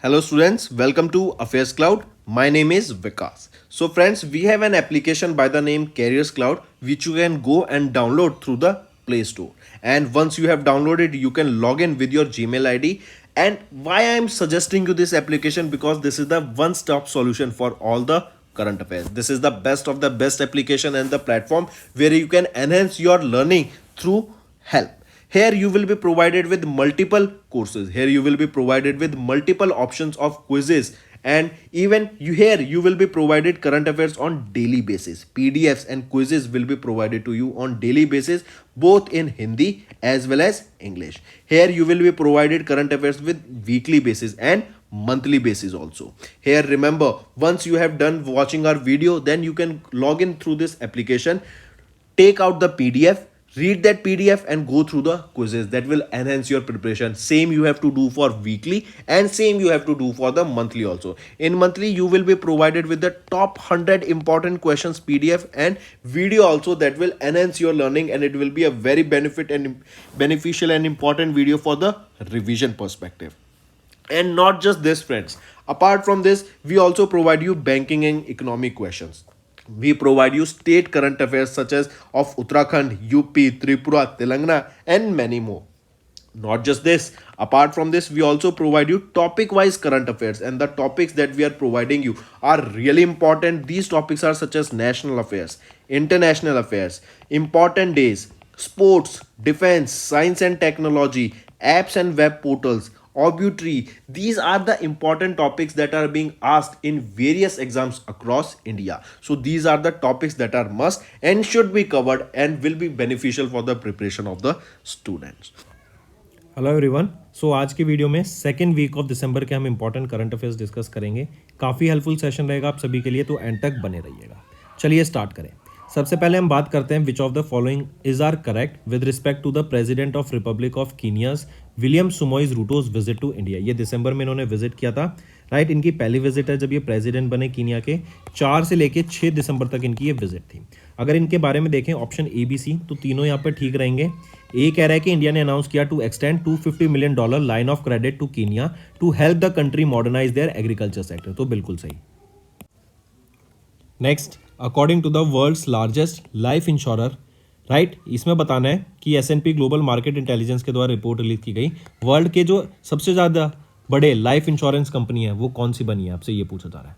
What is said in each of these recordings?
Hello students, welcome to Affairs Cloud. My name is Vikas. So friends, we have an application by the name Careers Cloud which you can go and download through the Play Store. And once you have downloaded, you can log in with your Gmail ID. And why I am suggesting you this application, because this is the one-stop solution for all the current affairs. This is the best of the best application and the platform where you can enhance your learning through help. Here you will be provided with multiple courses. Here you will be provided with multiple options of quizzes, and even you will be provided current affairs on daily basis. PDFs and quizzes will be provided to you on daily basis, both in Hindi as well as English. Here you will be provided current affairs with weekly basis and monthly basis also. Here remember, once you have done watching our video, then you can log in through this application, take out the PDF, read that PDF and go through the quizzes. That will enhance your preparation. Same you have to do for weekly and same you have to do for the monthly also. In monthly you will be provided with the top 100 important questions PDF and video also, that will enhance your learning, and it will be a very beneficial and important video for the revision perspective. And not just this friends, apart from this we also provide you banking and economic questions. We provide you state current affairs such as of Uttarakhand, UP, Tripura, Telangana, and many more. Not just this, apart from this, we also provide you topic wise current affairs, and the topics that we are providing you are really important. These topics are such as national affairs, international affairs, important days, sports, defense, science and technology, apps and web portals, obituary. These are the important topics that are being asked in various exams across India. So these are the topics that are must and should be covered and will be beneficial for the preparation of the students. Hello everyone. So आज की video में second week of December के हम important current affairs discuss करेंगे। काफ़ी helpful session रहेगा आप सभी के लिए, तो एंड तक बने रहिएगा। चलिए स्टार्ट करें। सबसे पहले हम बात करते हैं which of the following is are correct with respect to the president of republic of Kenya's William Samoei's Ruto's visit to India. ये दिसंबर में इन्होंने विजिट किया था, राइट। इनकी पहली विजिट है जब ये प्रेसिडेंट बने कीनिया के। 4 से लेके 6 दिसंबर तक इनकी ये विजिट थी। अगर इनके बारे में देखें ऑप्शन ए बी सी, तो तीनों यहाँ पर ठीक रहेंगे। ए कह रहा है कि इंडिया ने अनाउंस किया to extend $250 million line of credit to Kenya to help the country modernise their agriculture sector, तो बिल्कुल सही। Next, according to the world's largest life insurer, right, इसमें बताना है कि S&P ग्लोबल मार्केट इंटेलिजेंस के द्वारा रिपोर्ट रिलीज की गई वर्ल्ड के जो सबसे ज़्यादा बड़े लाइफ इंश्योरेंस कंपनी है वो कौन सी बनी है, आपसे ये पूछा जा रहा है,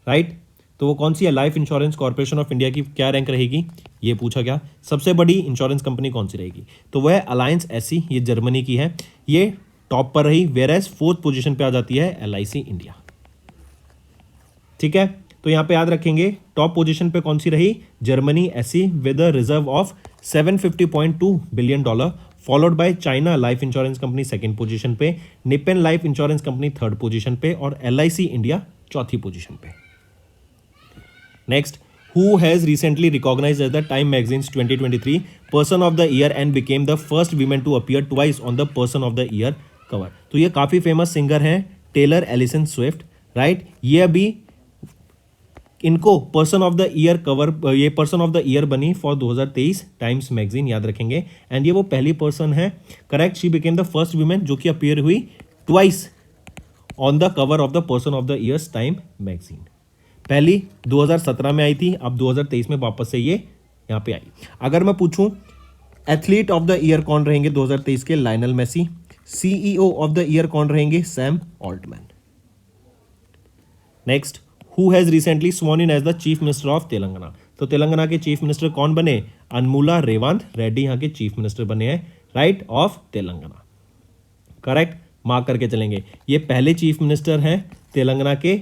राइट। तो वो कौन सी है? Life insurance corporation of India की क्या रैंक रहेगी, ये पूछा गया। सबसे बड़ी इंश्योरेंस कंपनी कौन सी रहेगी, तो वह अलायंस एसी, ये जर्मनी की है, ये टॉप पर रही। वेयर एज 4th पोजीशन पे आ जाती है LIC इंडिया, ठीक है। तो यहाँ पे याद रखेंगे टॉप पोजीशन पे कौन सी रही, Germany as with a reserve of $750.2 billion, followed by China life insurance company 2nd position पे, Nippon life insurance company 3rd position पे, और LIC इंडिया 4थी पोजीशन पे। Next, who has recently recognized as the Time Magazine's 2023 Person of the Year and became the first woman to appear twice on the Person of the Year cover। तो ये काफ़ी famous singer हैं Taylor Allison Swift, right. ये अभी इनको person of the year cover, ये person of the year बनी for 2023 times magazine, याद रखेंगे। एंड ये वो पहली पर्सन है, correct, she became the first women जो कि अपीयर हुई twice on the cover of the person of the years time magazine. पहली 2017 में आई थी, अब 2023 में वापस से ये यहाँ पे आई। अगर मैं पूछूं एथलीट ऑफ द ईयर कौन रहेंगे 2023 के, Lionel Messi. CEO of the year कौन रहेंगे, Sam Altman. Next, who has recently sworn in as the chief minister of Telangana. तो तेलंगाना के चीफ मिनिस्टर कौन बने, अनमूला रेवंत रेड्डी यहाँ के चीफ मिनिस्टर बने हैं, right, of Telangana, correct. Mark करके चलेंगे, ये पहले चीफ मिनिस्टर हैं तेलंगाना के,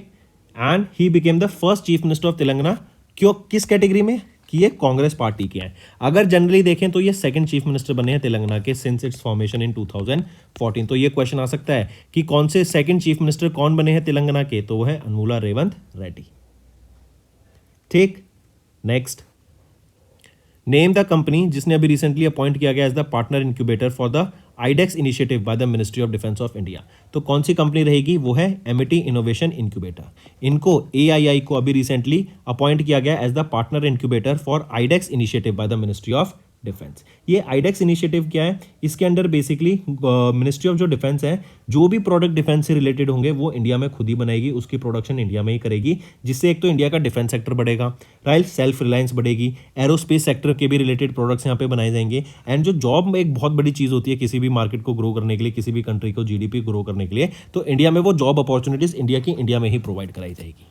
and he became the first chief minister of Telangana. क्यों, किस कैटेगरी में, कि ये कांग्रेस पार्टी के हैं। अगर जनरली देखें तो ये 2nd चीफ मिनिस्टर बने हैं तेलंगाना के सिंस इट्स फॉर्मेशन इन 2014। तो ये क्वेश्चन आ सकता है कि कौन से 2nd चीफ मिनिस्टर कौन बने हैं तेलंगाना के, तो वो है अनमूला रेवंत रेड्डी, ठीक। नेक्स्ट, नेम द कंपनी जिसने अभी रिसेंटली अपॉइंट किया गया as the partner incubator for the iDEX initiative by the ministry of Defence of India. तो कौन सी कंपनी रहेगी, वो है एमिटी इनोवेशन इंक्यूबेटर। इनको AII को अभी रिसेंटली अपॉइंट किया गया as the partner incubator for iDEX initiative by the ministry of Defence. ये आईडेक्स इनिशिएटिव क्या है, इसके अंडर बेसिकली मिनिस्ट्री ऑफ जो डिफेंस है, जो भी प्रोडक्ट डिफेंस से रिलेटेड होंगे वो इंडिया में खुद ही बनाएगी, उसकी प्रोडक्शन इंडिया में ही करेगी, जिससे एक तो इंडिया का डिफेंस सेक्टर बढ़ेगा, राइट, सेल्फ रिलायंस बढ़ेगी, एरोस्पेस सेक्टर के भी रिलेटेड प्रोडक्ट्स यहाँ पे बनाए जाएंगे। एंड जो जॉब एक बहुत बड़ी चीज़ होती है किसी भी मार्केट को ग्रो करने के लिए, किसी भी कंट्री को जीडीपी ग्रो करने के लिए, तो इंडिया में वो जॉब अपॉर्चुनिटीज इंडिया में ही प्रोवाइड कराई जाएगी।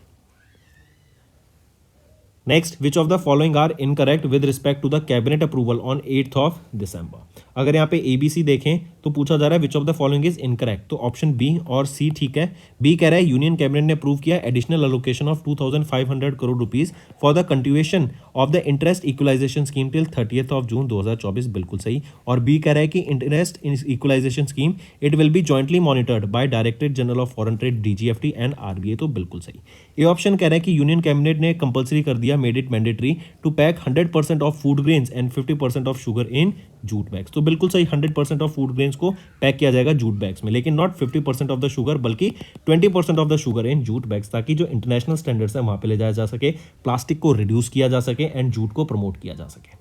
Next, which of the following are incorrect with respect to the cabinet approval on 8th of December. अगर यहाँ पे ABC देखें तो पूछा जा रहा है which of the following is incorrect, तो ऑप्शन बी और सी ठीक है। बी कह रहा है यूनियन कैबिनेट ने अप्रूव किया additional allocation of 2500 crore rupees for the continuation of the interest equalisation scheme till 30th of June 2024, बिल्कुल सही। और बी कह रहा है कि interest equalisation scheme it will be jointly monitored by Directorate General of Foreign Trade DGFT and RBI, तो बिल्कुल सही। ए ऑप्शन कह रहा है कि यूनियन कैबिनेट ने कंपल्सरी कर दिया, made it mandatory to pack 100% of food grains and 50% of sugar in jute bags, तो बिल्कुल सही। 100% ऑफ फूड ग्रेन्स को पैक किया जाएगा जूट बैग्स में, लेकिन नॉट 50% ऑफ द शुगर, बल्कि 20% of the sugar in jute bags, ताकि जो इंटरनेशनल स्टैंडर्ड्स है वहां पे ले जाया जा सके, प्लास्टिक को रिड्यूस किया जा सके एंड जूट को प्रमोट किया जा सके।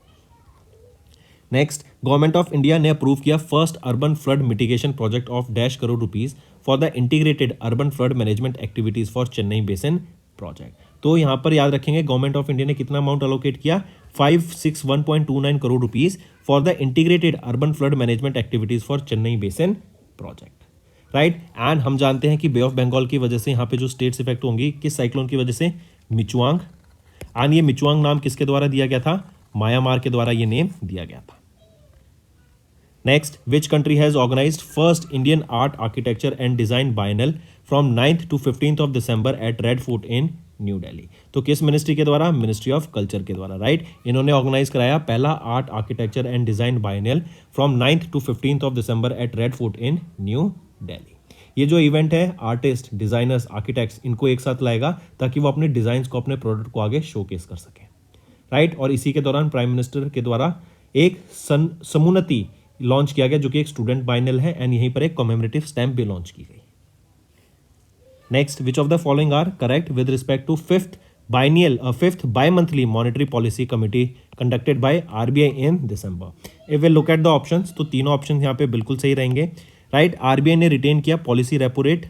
नेक्स्ट, गवर्नमेंट ऑफ इंडिया ने अप्रूव किया first urban flood mitigation project of ₹1 rupees for the integrated urban flood management activities for Chennai basin project. तो यहां पर याद रखेंगे गवर्नमेंट ऑफ इंडिया ने कितना अमाउंट अलोकेट किया, 561.29 crore rupees for the integrated urban flood management activities for Chennai basin project, right. And हम जानते हैं कि बे ऑफ बंगाल की वजह से यहाँ पे जो स्टेट्स इफेक्ट होंगी किस साइक्लोन की वजह से, मिचुआंग। एंड ये मिचुआंग नाम किसके द्वारा दिया गया था, म्यांमार के द्वारा ये नेम दिया गया था। Next, which country has organized first Indian art architecture and design biennale from 9th to 15th of December at Red Fort in New Delhi, तो किस मिनिस्ट्री के द्वारा, मिनिस्ट्री ऑफ कल्चर के द्वारा, राइट। इन्होंने ऑर्गेनाइज कराया पहला art architecture and design biennale from 9th to 15th of December at Red Fort in New Delhi. ये जो इवेंट है आर्टिस्ट, डिजाइनर्स, आर्किटेक्ट्स इनको एक साथ लाएगा ताकि वो अपने डिजाइन्स को, अपने प्रोडक्ट को आगे शोकेस कर सके, राइट। और इसी के दौरान प्राइम मिनिस्टर के द्वारा एक समुन्नति लॉन्च किया गया जो कि एक स्टूडेंट बाइनल है, एंड यहीं पर एक कॉमेमोरेटिव स्टैम्प भी लॉन्च की गई। Next, which of the following are correct with respect to fifth bi-monthly monetary policy committee conducted by RBI in December. If we look at the options, तो तीनों option यहाँ पे बिल्कुल सही रहेंगे, राइट। RBI ने रिटेन किया policy repo rate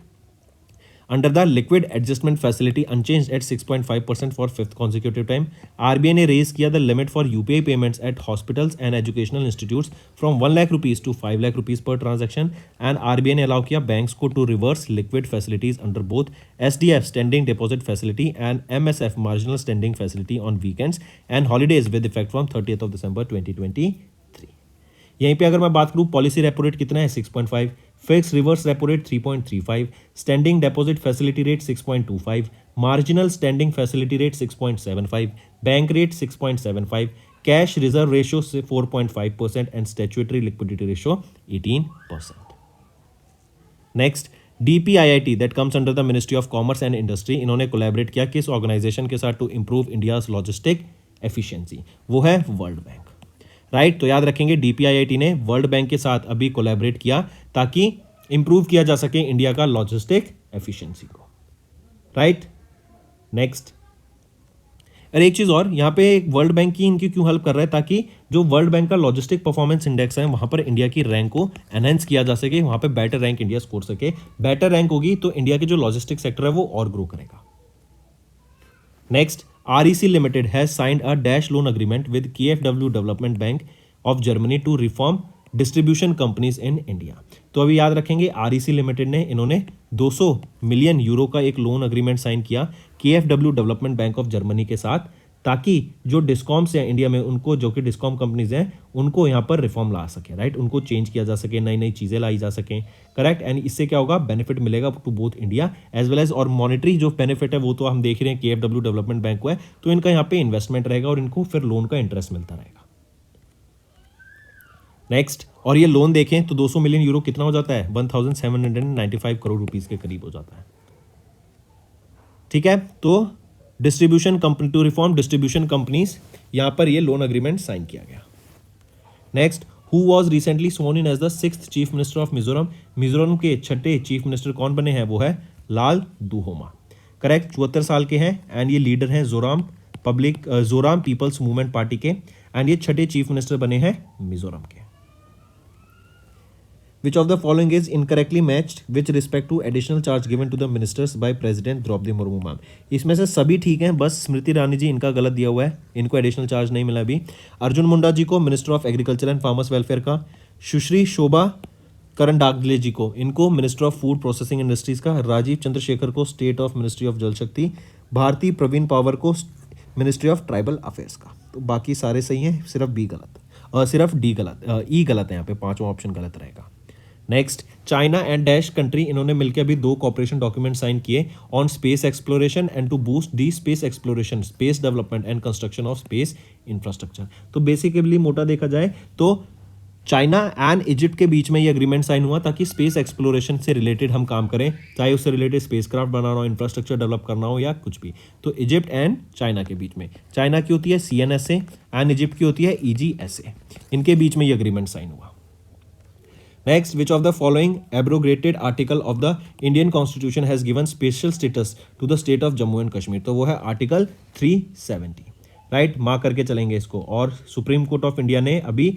under the liquid adjustment facility unchanged at 6.5% for 5th consecutive time. RBI ने रेज किया the limit for UPI payments at hospitals and educational institutes from 1 lakh rupees to 5 lakh rupees per transaction. And RBI ने allow किया banks को to reverse liquid facilities under both SDF standing deposit facility and MSF marginal standing facility on weekends and holidays with effect from 30th of December 2023। यहीं पे अगर मैं बात करूं policy repo rate कितना है 6.5, fix reverse repo rate 3.35, standing deposit facility rate 6.25, marginal standing facility rate 6.75, bank rate 6.75, cash reserve ratio 4.5% and statutory liquidity ratio 18%। Next, DPIIT that comes under the ministry of Commerce and Industry, इन्होंने collaborate किया किस organisation के साथ to improve India's logistic efficiency, वो है world bank, right. तो याद रखेंगे DPIIT ने वर्ल्ड बैंक के साथ अभी कोलैबोरेट किया ताकि इंप्रूव किया जा सके इंडिया का लॉजिस्टिक एफिशिएंसी को, राइट। नेक्स्ट, और एक चीज और, यहाँ पे वर्ल्ड बैंक की इनकी क्यों हेल्प कर रहा है, ताकि जो वर्ल्ड बैंक का लॉजिस्टिक परफॉर्मेंस इंडेक्स है वहां पर इंडिया की रैंक को एनहेंस किया जा सके, वहां पे बेटर रैंक इंडिया स्कोर सके। बेटर रैंक होगी तो इंडिया की जो लॉजिस्टिक सेक्टर है वो और ग्रो करेगा। Next, REC Limited has signed a dash loan agreement with KfW Development Bank of Germany to reform distribution companies in India। तो अभी याद रखेंगे REC Limited ने इन्होंने 200 मिलियन यूरो का एक लोन अग्रीमेंट साइन किया KfW development bank of Germany के साथ, ताकि जो डिस्कॉम्स हैं इंडिया में उनको, जो कि डिस्कॉम कंपनीज हैं उनको यहाँ पर रिफॉर्म ला सके, राइट। उनको चेंज किया जा सके, नई नई चीज़ें लाई जा सकें, करेक्ट। एंड इससे क्या होगा, बेनिफिट मिलेगा to both India as well as, और मॉनेटरी जो बेनिफिट है वो तो हम देख रहे हैं KfW डेवलपमेंट बैंक को है, तो इनका यहाँ पे इन्वेस्टमेंट रहेगा और इनको फिर लोन का इंटरेस्ट मिलता रहेगा। नेक्स्ट, और ये लोन देखें तो 200 मिलियन यूरो कितना हो जाता है, 1795 करोड़ रुपीज़ के करीब हो जाता है, ठीक है। तो distribution company to reform distribution companies, यहां पर ये लोन अग्रीमेंट साइन किया गया। Next, who was recently sworn in as the 6th chief minister of Mizoram, Mizoram के 6ठे चीफ मिनिस्टर कौन बने हैं, वो है लाल दुहोमा, करेक्ट। 74 साल के हैं एंड ये लीडर हैं जोराम पीपल्स मूवमेंट पार्टी के। एंड ये छठे चीफ मिनिस्टर बने हैं मिजोरम के। Which of the following is incorrectly matched with respect to additional charge given to the ministers by President Droupadi Murmu ma'am? इसमें से सभी ठीक हैं, बस स्मृति ईरानी जी इनका गलत दिया हुआ है, इनको एडिशनल चार्ज नहीं मिला अभी। अर्जुन मुंडा जी को minister of agriculture and farmers welfare का, सुश्री शोभा करंडागले जी को इनको minister of food processing industries का, राजीव चंद्रशेखर को स्टेट ऑफ मिनिस्ट्री ऑफ जल शक्ति, भारती प्रवीण पावर को मिनिस्ट्री ऑफ ट्राइबल अफेयर्स का। तो बाकी सारे सही हैं, सिर्फ बी गलत, सिर्फ डी गलत, ई गलत है, यहाँ पे पांचवा ऑप्शन गलत रहेगा। Next, China and dash country इन्होंने मिलकर अभी 2 कॉपरेशन डॉक्यूमेंट साइन किए on space exploration and to boost the space exploration, space development and construction of space infrastructure. तो बेसिकली मोटा देखा जाए तो चाइना एंड इजिप्ट के बीच में ये एग्रीमेंट साइन हुआ ताकि स्पेस एक्सप्लोरेशन से रिलेटेड हम काम करें, चाहे उससे रिलेटेड स्पेस क्राफ्ट बनाना हो, इंफ्रास्ट्रक्चर डेवलप करना हो या कुछ भी। तो इजिप्ट एंड चाइना के बीच में, चाइना की होती है CNSA एंड इजिप्ट की होती है EGSA, इनके बीच में ये एग्रीमेंट साइन हुआ। Next, which of the following abrogated article of the Indian Constitution has given special status to the state of Jammu and Kashmir? तो वो है आर्टिकल 370, राइट, मार्क करके चलेंगे इसको। और सुप्रीम कोर्ट ऑफ इंडिया ने अभी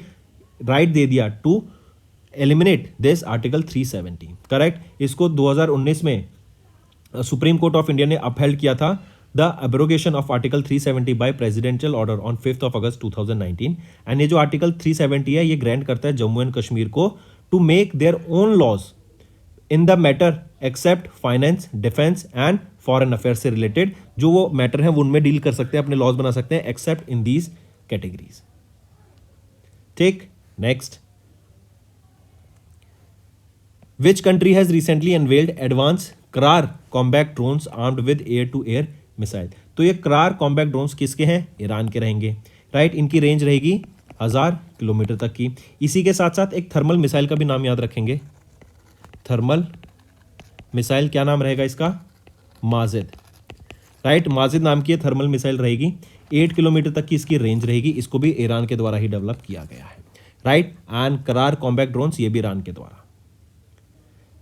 राइट दे दिया to eliminate this article 370, correct. इसको 2019 में सुप्रीम कोर्ट ऑफ इंडिया ने अपहेल्ड किया था the abrogation of article 370 by presidential order on 5 August 2019। And ये जो आर्टिकल 370 है ये ग्रांट करता है जम्मू एंड कश्मीर को to make their own laws in the matter except finance, defence and foreign affair से रिलेटेड जो वो मैटर है वो उनमें डील कर सकते हैं, अपने लॉज बना सकते हैं एक्सेप्ट इन दीज कैटेगरीज। ठीक, next, which country has recently unveiled advance Karrar combat drones armed with air to air missile? तो ये क्रार कॉम्बैट ड्रोन्स किसके हैं? ईरान के रहेंगे, राइट। इनकी रेंज रहेगी 1000 किलोमीटर तक की। इसी के साथ साथ एक थर्मल मिसाइल का भी नाम याद रखेंगे, थर्मल मिसाइल, क्या नाम रहेगा इसका? माजिद, राइट, माजिद नाम की थर्मल मिसाइल रहेगी, 8 किलोमीटर तक की इसकी रेंज रहेगी। इसको भी ईरान के द्वारा ही डेवलप किया गया है, राइट। एंड करार कॉम्बैट ड्रोन्स ये भी ईरान के द्वारा।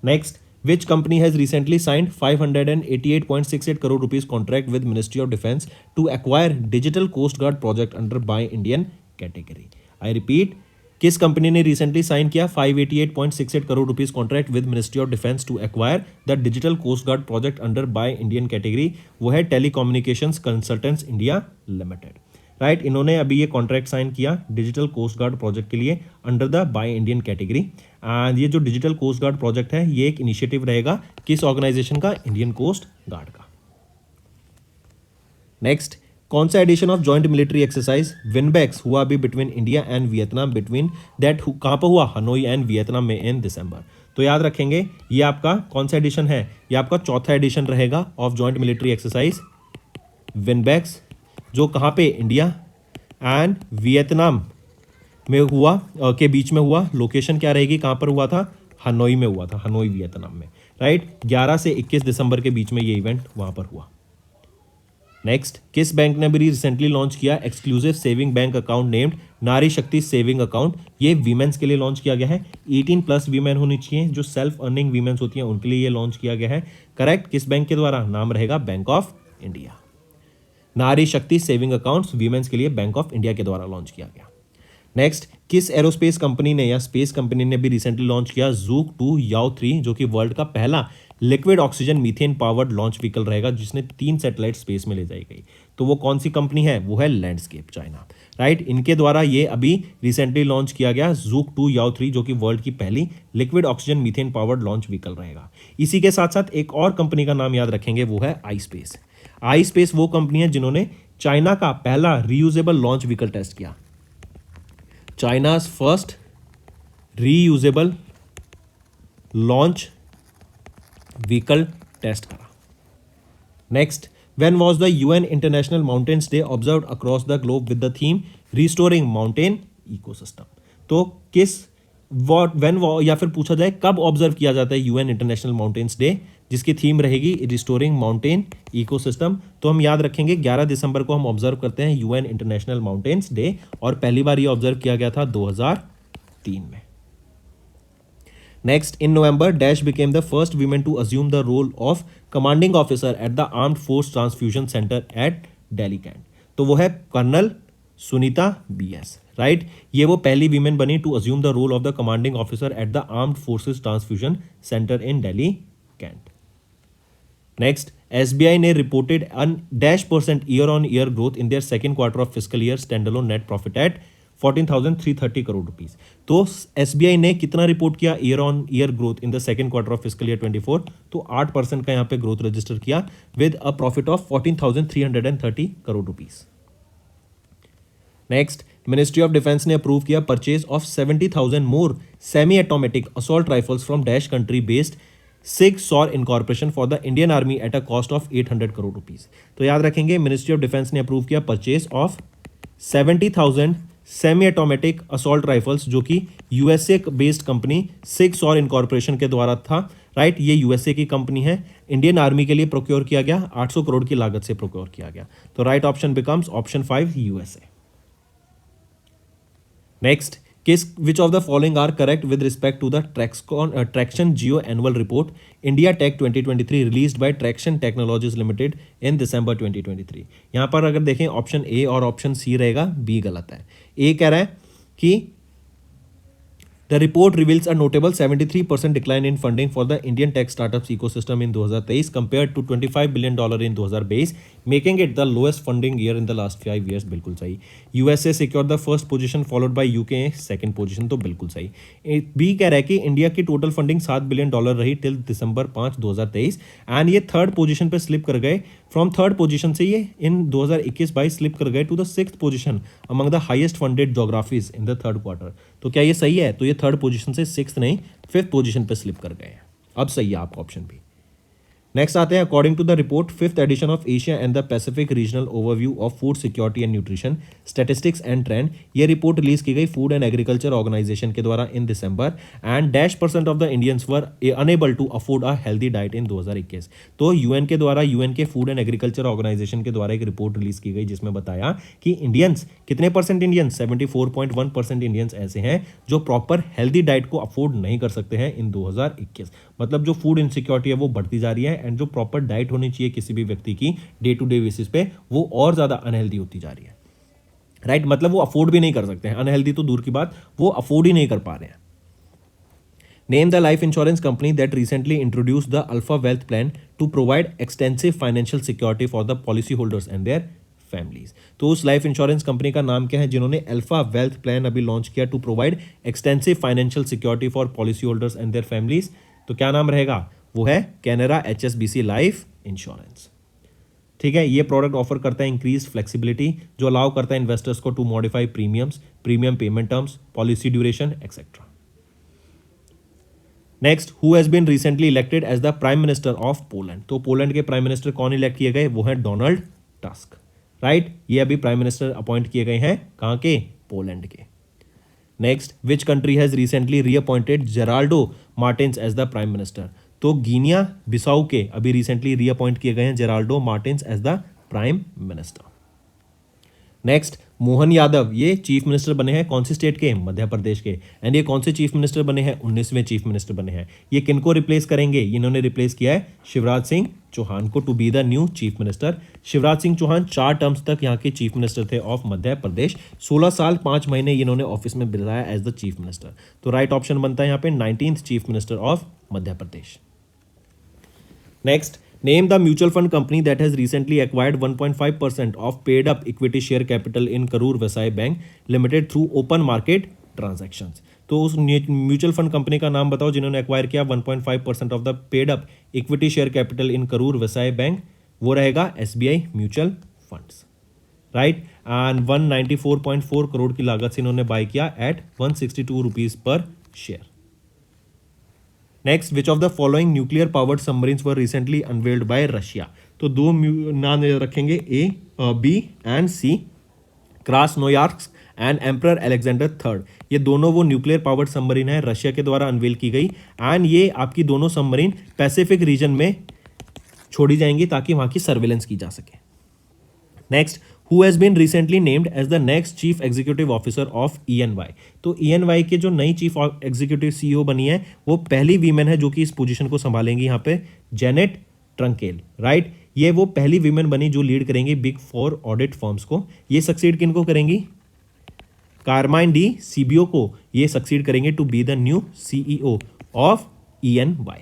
Next, which company has recently signed 588.68 crore rupees contract with Ministry of Defence to acquire Digital Coast Guard project under Buy Indian category? I repeat, किस कंपनी ने रिसेंटली साइन किया 588.68 crore rupees contract with Ministry of Defence to acquire the digital coast guard project under buy Indian category? वो है Telecommunications Consultants India Limited, right. इन्होंने अभी ये contract sign किया डिजिटल कोस्ट गार्ड प्रोजेक्ट के लिए under the buy Indian category. And ये जो डिजिटल कोस्ट गार्ड प्रोजेक्ट है ये एक इनिशिएटिव रहेगा किस ऑर्गेनाइजेशन का? इंडियन कोस्ट गार्ड का। नेक्स्ट, कौन सा edition of joint military exercise VINBAX हुआ अभी between India and Vietnam? Between that कहाँ पर हुआ? हनोई एंड वियतनाम में इन दिसंबर। तो याद रखेंगे ये आपका कौन सा एडिशन है? ये आपका चौथा एडिशन रहेगा of joint military exercise VINBAX, जो कहाँ पे? इंडिया एंड वियतनाम में हुआ, के बीच में हुआ। लोकेशन क्या रहेगी, कहाँ पर हुआ था? हनोई में हुआ था, हनोई वियतनाम में, राइट। 11 से 21 दिसंबर के बीच में ये इवेंट वहाँ पर हुआ। नेक्स्ट, किस बैंक ने भी रिसेंटली लॉन्च किया exclusive saving bank account named नारी शक्ति सेविंग अकाउंट? ये वीमेंस के लिए लॉन्च किया गया है, 18+ वीमेन होनी चाहिए, जो सेल्फ अर्निंग वीमेंस होती हैं उनके लिए ये लॉन्च किया गया है, करेक्ट। किस बैंक के द्वारा? नाम रहेगा बैंक ऑफ इंडिया। नारी शक्ति सेविंग अकाउंट्स वीमेंस के लिए बैंक ऑफ इंडिया के द्वारा लॉन्च किया गया। नेक्स्ट, किस एरोस्पेस कंपनी ने या स्पेस कंपनी ने भी रिसेंटली लॉन्च किया जूक 2 याओ 3, जो कि वर्ल्ड का पहला liquid oxygen methane powered launch vehicle रहेगा जिसने 3 सैटेलाइट स्पेस में ले जाई गई? तो वो कौन सी कंपनी है? वो है लैंडस्केप चाइना, राइट। इनके द्वारा ये अभी रिसेंटली लॉन्च किया गया जूक 2 याओ 3, जो कि वर्ल्ड की पहली liquid oxygen methane powered launch vehicle रहेगा। इसी के साथ साथ एक और कंपनी का नाम याद रखेंगे, वो है आई स्पेस। आई स्पेस वो कंपनी है जिन्होंने चाइना का पहला रीयूजेबल लॉन्च व्हीकल टेस्ट किया, China's first reusable launch vehicle test करा। Next, when was the UN international mountains day observed across the globe with the theme restoring mountain ecosystem? तो किस when या फिर पूछा जाए कब ऑब्जर्व किया जाता है यूएन इंटरनेशनल माउंटेन्स डे, जिसकी थीम रहेगी रिस्टोरिंग माउंटेन इकोसिस्टम? तो हम याद रखेंगे 11 दिसंबर को हम ऑब्जर्व करते हैं यूएन इंटरनेशनल माउंटेन्स डे, और पहली बार ये ऑब्जर्व किया गया था 2003 में। Next, in November, Dash became the first woman to assume the role of commanding officer at the Armed Force Transfusion Center at Delhi Camp. तो वो है कर्नल सुनीता बीएस, राइट। ये वो पहली वीमेन बनी to assume the role of the commanding officer at the armed forces transfusion centre in Delhi Cantt. Next, SBI ने reported an -% year on year growth in their second quarter of fiscal year standalone net profit at 14,330 crore rupees. तो SBI ने कितना report किया year on year growth in the second quarter of fiscal year 24? तो 8% का यहाँ पे growth register किया with a profit of 14,330 crore rupees. Next, ministry of defence ने अप्रूव किया purchase of 70,000 more semi automatic assault rifles from dash country based Sig Sauer incorporation for the Indian army at a cost of 800 crore rupees. तो याद रखेंगे, ministry of defence ने approve किया purchase of 70,000 semi automatic assault rifles, जो कि USA based company Sig Sauer incorporation के द्वारा था, राइट। ये यूएसए की कंपनी है, इंडियन आर्मी के लिए प्रोक्योर किया गया, 800 करोड़ की लागत से प्रोक्योर किया गया। तो right option becomes option 5 USA. Next, which of the following are correct with respect to the Traction Geo Annual Report India Tech 2023 released by Traction Technologies Limited in December 2023? यहाँ पर अगर देखें ऑप्शन ए और option C रहेगा, B गलत है। ए कह रहा है कि The report reveals a notable 73% decline in funding for the Indian tech startups ecosystem in 2023 compared to $25 billion in 2022, making it the lowest funding year in the last 5 years। बिल्कुल सही। USA secured the first position followed by UK second position, तो बिल्कुल सही। B कह रहा है कि India की टोटल फंडिंग $7 बिलियन रही टिल दिसंबर 5, 2023 एंड ये थर्ड पोजीशन पे स्लिप कर गए। फ्रॉम थर्ड पोजीशन से ये इन 2021-22 स्लिप कर गए to the 6th position among the highest funded geographies in the third quarter. तो क्या ये सही है? तो ये थर्ड पोजीशन से 6th नहीं 5th पोजीशन पे स्लिप कर गए हैं। अब सही है आपका ऑप्शन भी। नेक्स्ट आते हैं, according to the report 5th edition of Asia and the Pacific regional overview of food security and nutrition statistics and trend. ये रिपोर्ट रिलीज की गई फूड एंड एग्रीकल्चर ऑर्गेनाइजेशन के द्वारा in December and -% of the Indians were unable to afford a healthy diet in 2021। तो UN के द्वारा, UN के food and agriculture organization के द्वारा एक रिपोर्ट रिलीज की गई जिसमें बताया कि इंडियंस कितने परसेंट इंडियंस 74.1% इंडियंस ऐसे हैं जो प्रॉपर हेल्दी डाइट को अफोर्ड नहीं कर सकते हैं इन 2021। मतलब जो फूड इनसिक्योरिटी है वो बढ़ती जा रही है एंड जो प्रॉपर डाइट होनी चाहिए किसी भी व्यक्ति की डे टू डे बेसिस पे वो और ज्यादा अनहेल्दी होती जा रही है, राइट। मतलब वो अफोर्ड भी नहीं कर सकते हैं, अनहेल्दी तो दूर की बात, वो अफोर्ड ही नहीं कर पा रहे हैं। Name the life insurance company that recently introduced the alpha wealth plan to provide extensive financial security for the policy holders and their families. तो उस लाइफ इंश्योरेंस कंपनी का नाम क्या है जिन्होंने अल्फा वेल्थ प्लान अभी लॉन्च किया to provide extensive financial security for policy holders and their families? तो क्या नाम रहेगा? वो है कैनरा HSBC लाइफ इंश्योरेंस। ठीक है, ये प्रोडक्ट ऑफर करता है इंक्रीज फ्लेक्सिबिलिटी जो अलाउ करता है इन्वेस्टर्स को to modify premiums, premium payment terms, policy duration etcetera. Next, who has been recently elected as the prime Minister of Poland? तो पोलैंड के प्राइम मिनिस्टर कौन इलेक्ट किए गए? वो है डोनाल्ड टस्क, राइट। ये अभी प्राइम मिनिस्टर अपॉइंट किए गए हैं कहाँ के? पोलैंड के। Next, which country has recently reappointed Geraldo Martins as the prime minister? तो गिनिया बिसाऊ के अभी रिसेंटली रीअपॉइंट किए गए हैं Geraldo Martins as the prime minister. Next, Mohan Yadav ये चीफ मिनिस्टर बने हैं कौन सी स्टेट के? मध्य प्रदेश के। एंड ये कौन से चीफ मिनिस्टर बने हैं? 19वें चीफ मिनिस्टर बने हैं। ये किनको रिप्लेस करेंगे? इन्होंने रिप्लेस किया है शिवराज सिंह चौहान को to be the new chief minister. Shivraj Singh Chouhan 4 terms तक यहाँ के चीफ मिनिस्टर थे ऑफ मध्य प्रदेश। 16 साल 5 महीने इन्होंने ऑफिस में बिताया एज द चीफ मिनिस्टर। तो राइट ऑप्शन बनता है यहाँ पे 19th chief minister of Madhya Pradesh. Next, name the mutual fund company that has recently acquired 1.5% of paid up equity share capital in Karur Vasai Bank Limited through open market transactions। तो उस mutual fund company का नाम बताओ जिन्होंने acquire किया 1.5% of the paid up equity share capital in Karur Vysya bank. वो रहेगा SBI mutual funds, right. And 194.4 crore की लागत से इन्होंने बाय किया at 162 rupees per share. Next, which of the following nuclear powered submarines were recently unveiled by Russia? तो दो नाम रखेंगे A, B and C, Krasnoyarsk and Emperor Alexander third. ये दोनों वो न्यूक्लियर पावर्ड सबमरीन है रशिया के द्वारा अनवेल की गई एंड ये आपकी दोनों सबमरीन पैसिफिक रीजन में छोड़ी जाएंगी ताकि वहां की सर्वेलेंस की जा सके। Next, who has been recently named as the next chief executive officer of ENY? तो ENY के जो नई चीफ एग्जीक्यूटिव CEO बनी है वो पहली वीमेन है जो कि इस पोजीशन को संभालेंगी यहाँ पे, जेनेट ट्रंकेल, राइट। ये वो पहली वीमेन बनी जो लीड करेंगी बिग 4 ऑडिट फर्म्स को। ये सक्सीड किनको करेंगी? कारमाइन डी सीबीओ को ये सक्सीड करेंगे to be the new CEO of ENY।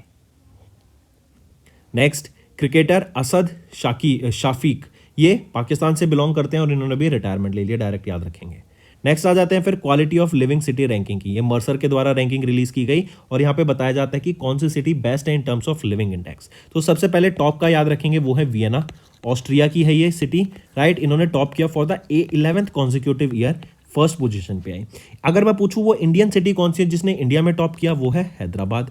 Next, cricketer Asad Shafiq, ये पाकिस्तान से बिलोंग करते हैं और इन्होंने भी रिटायरमेंट ले लिया, डायरेक्ट याद रखेंगे। नेक्स्ट आ जाते हैं फिर quality of living city ranking की। ये मर्सर के द्वारा रैंकिंग रिलीज की गई और यहाँ पे बताया जाता है कि कौन सी सिटी बेस्ट है in terms of living index. तो सबसे पहले टॉप का याद रखेंगे, वो है वियना, ऑस्ट्रिया की है ये सिटी, राइट। इन्होंने टॉप किया for the 11th consecutive year, first position पे आई। अगर मैं पूछूं वो इंडियन सिटी कौन सी है जिसने इंडिया में टॉप किया, वो है हैदराबाद,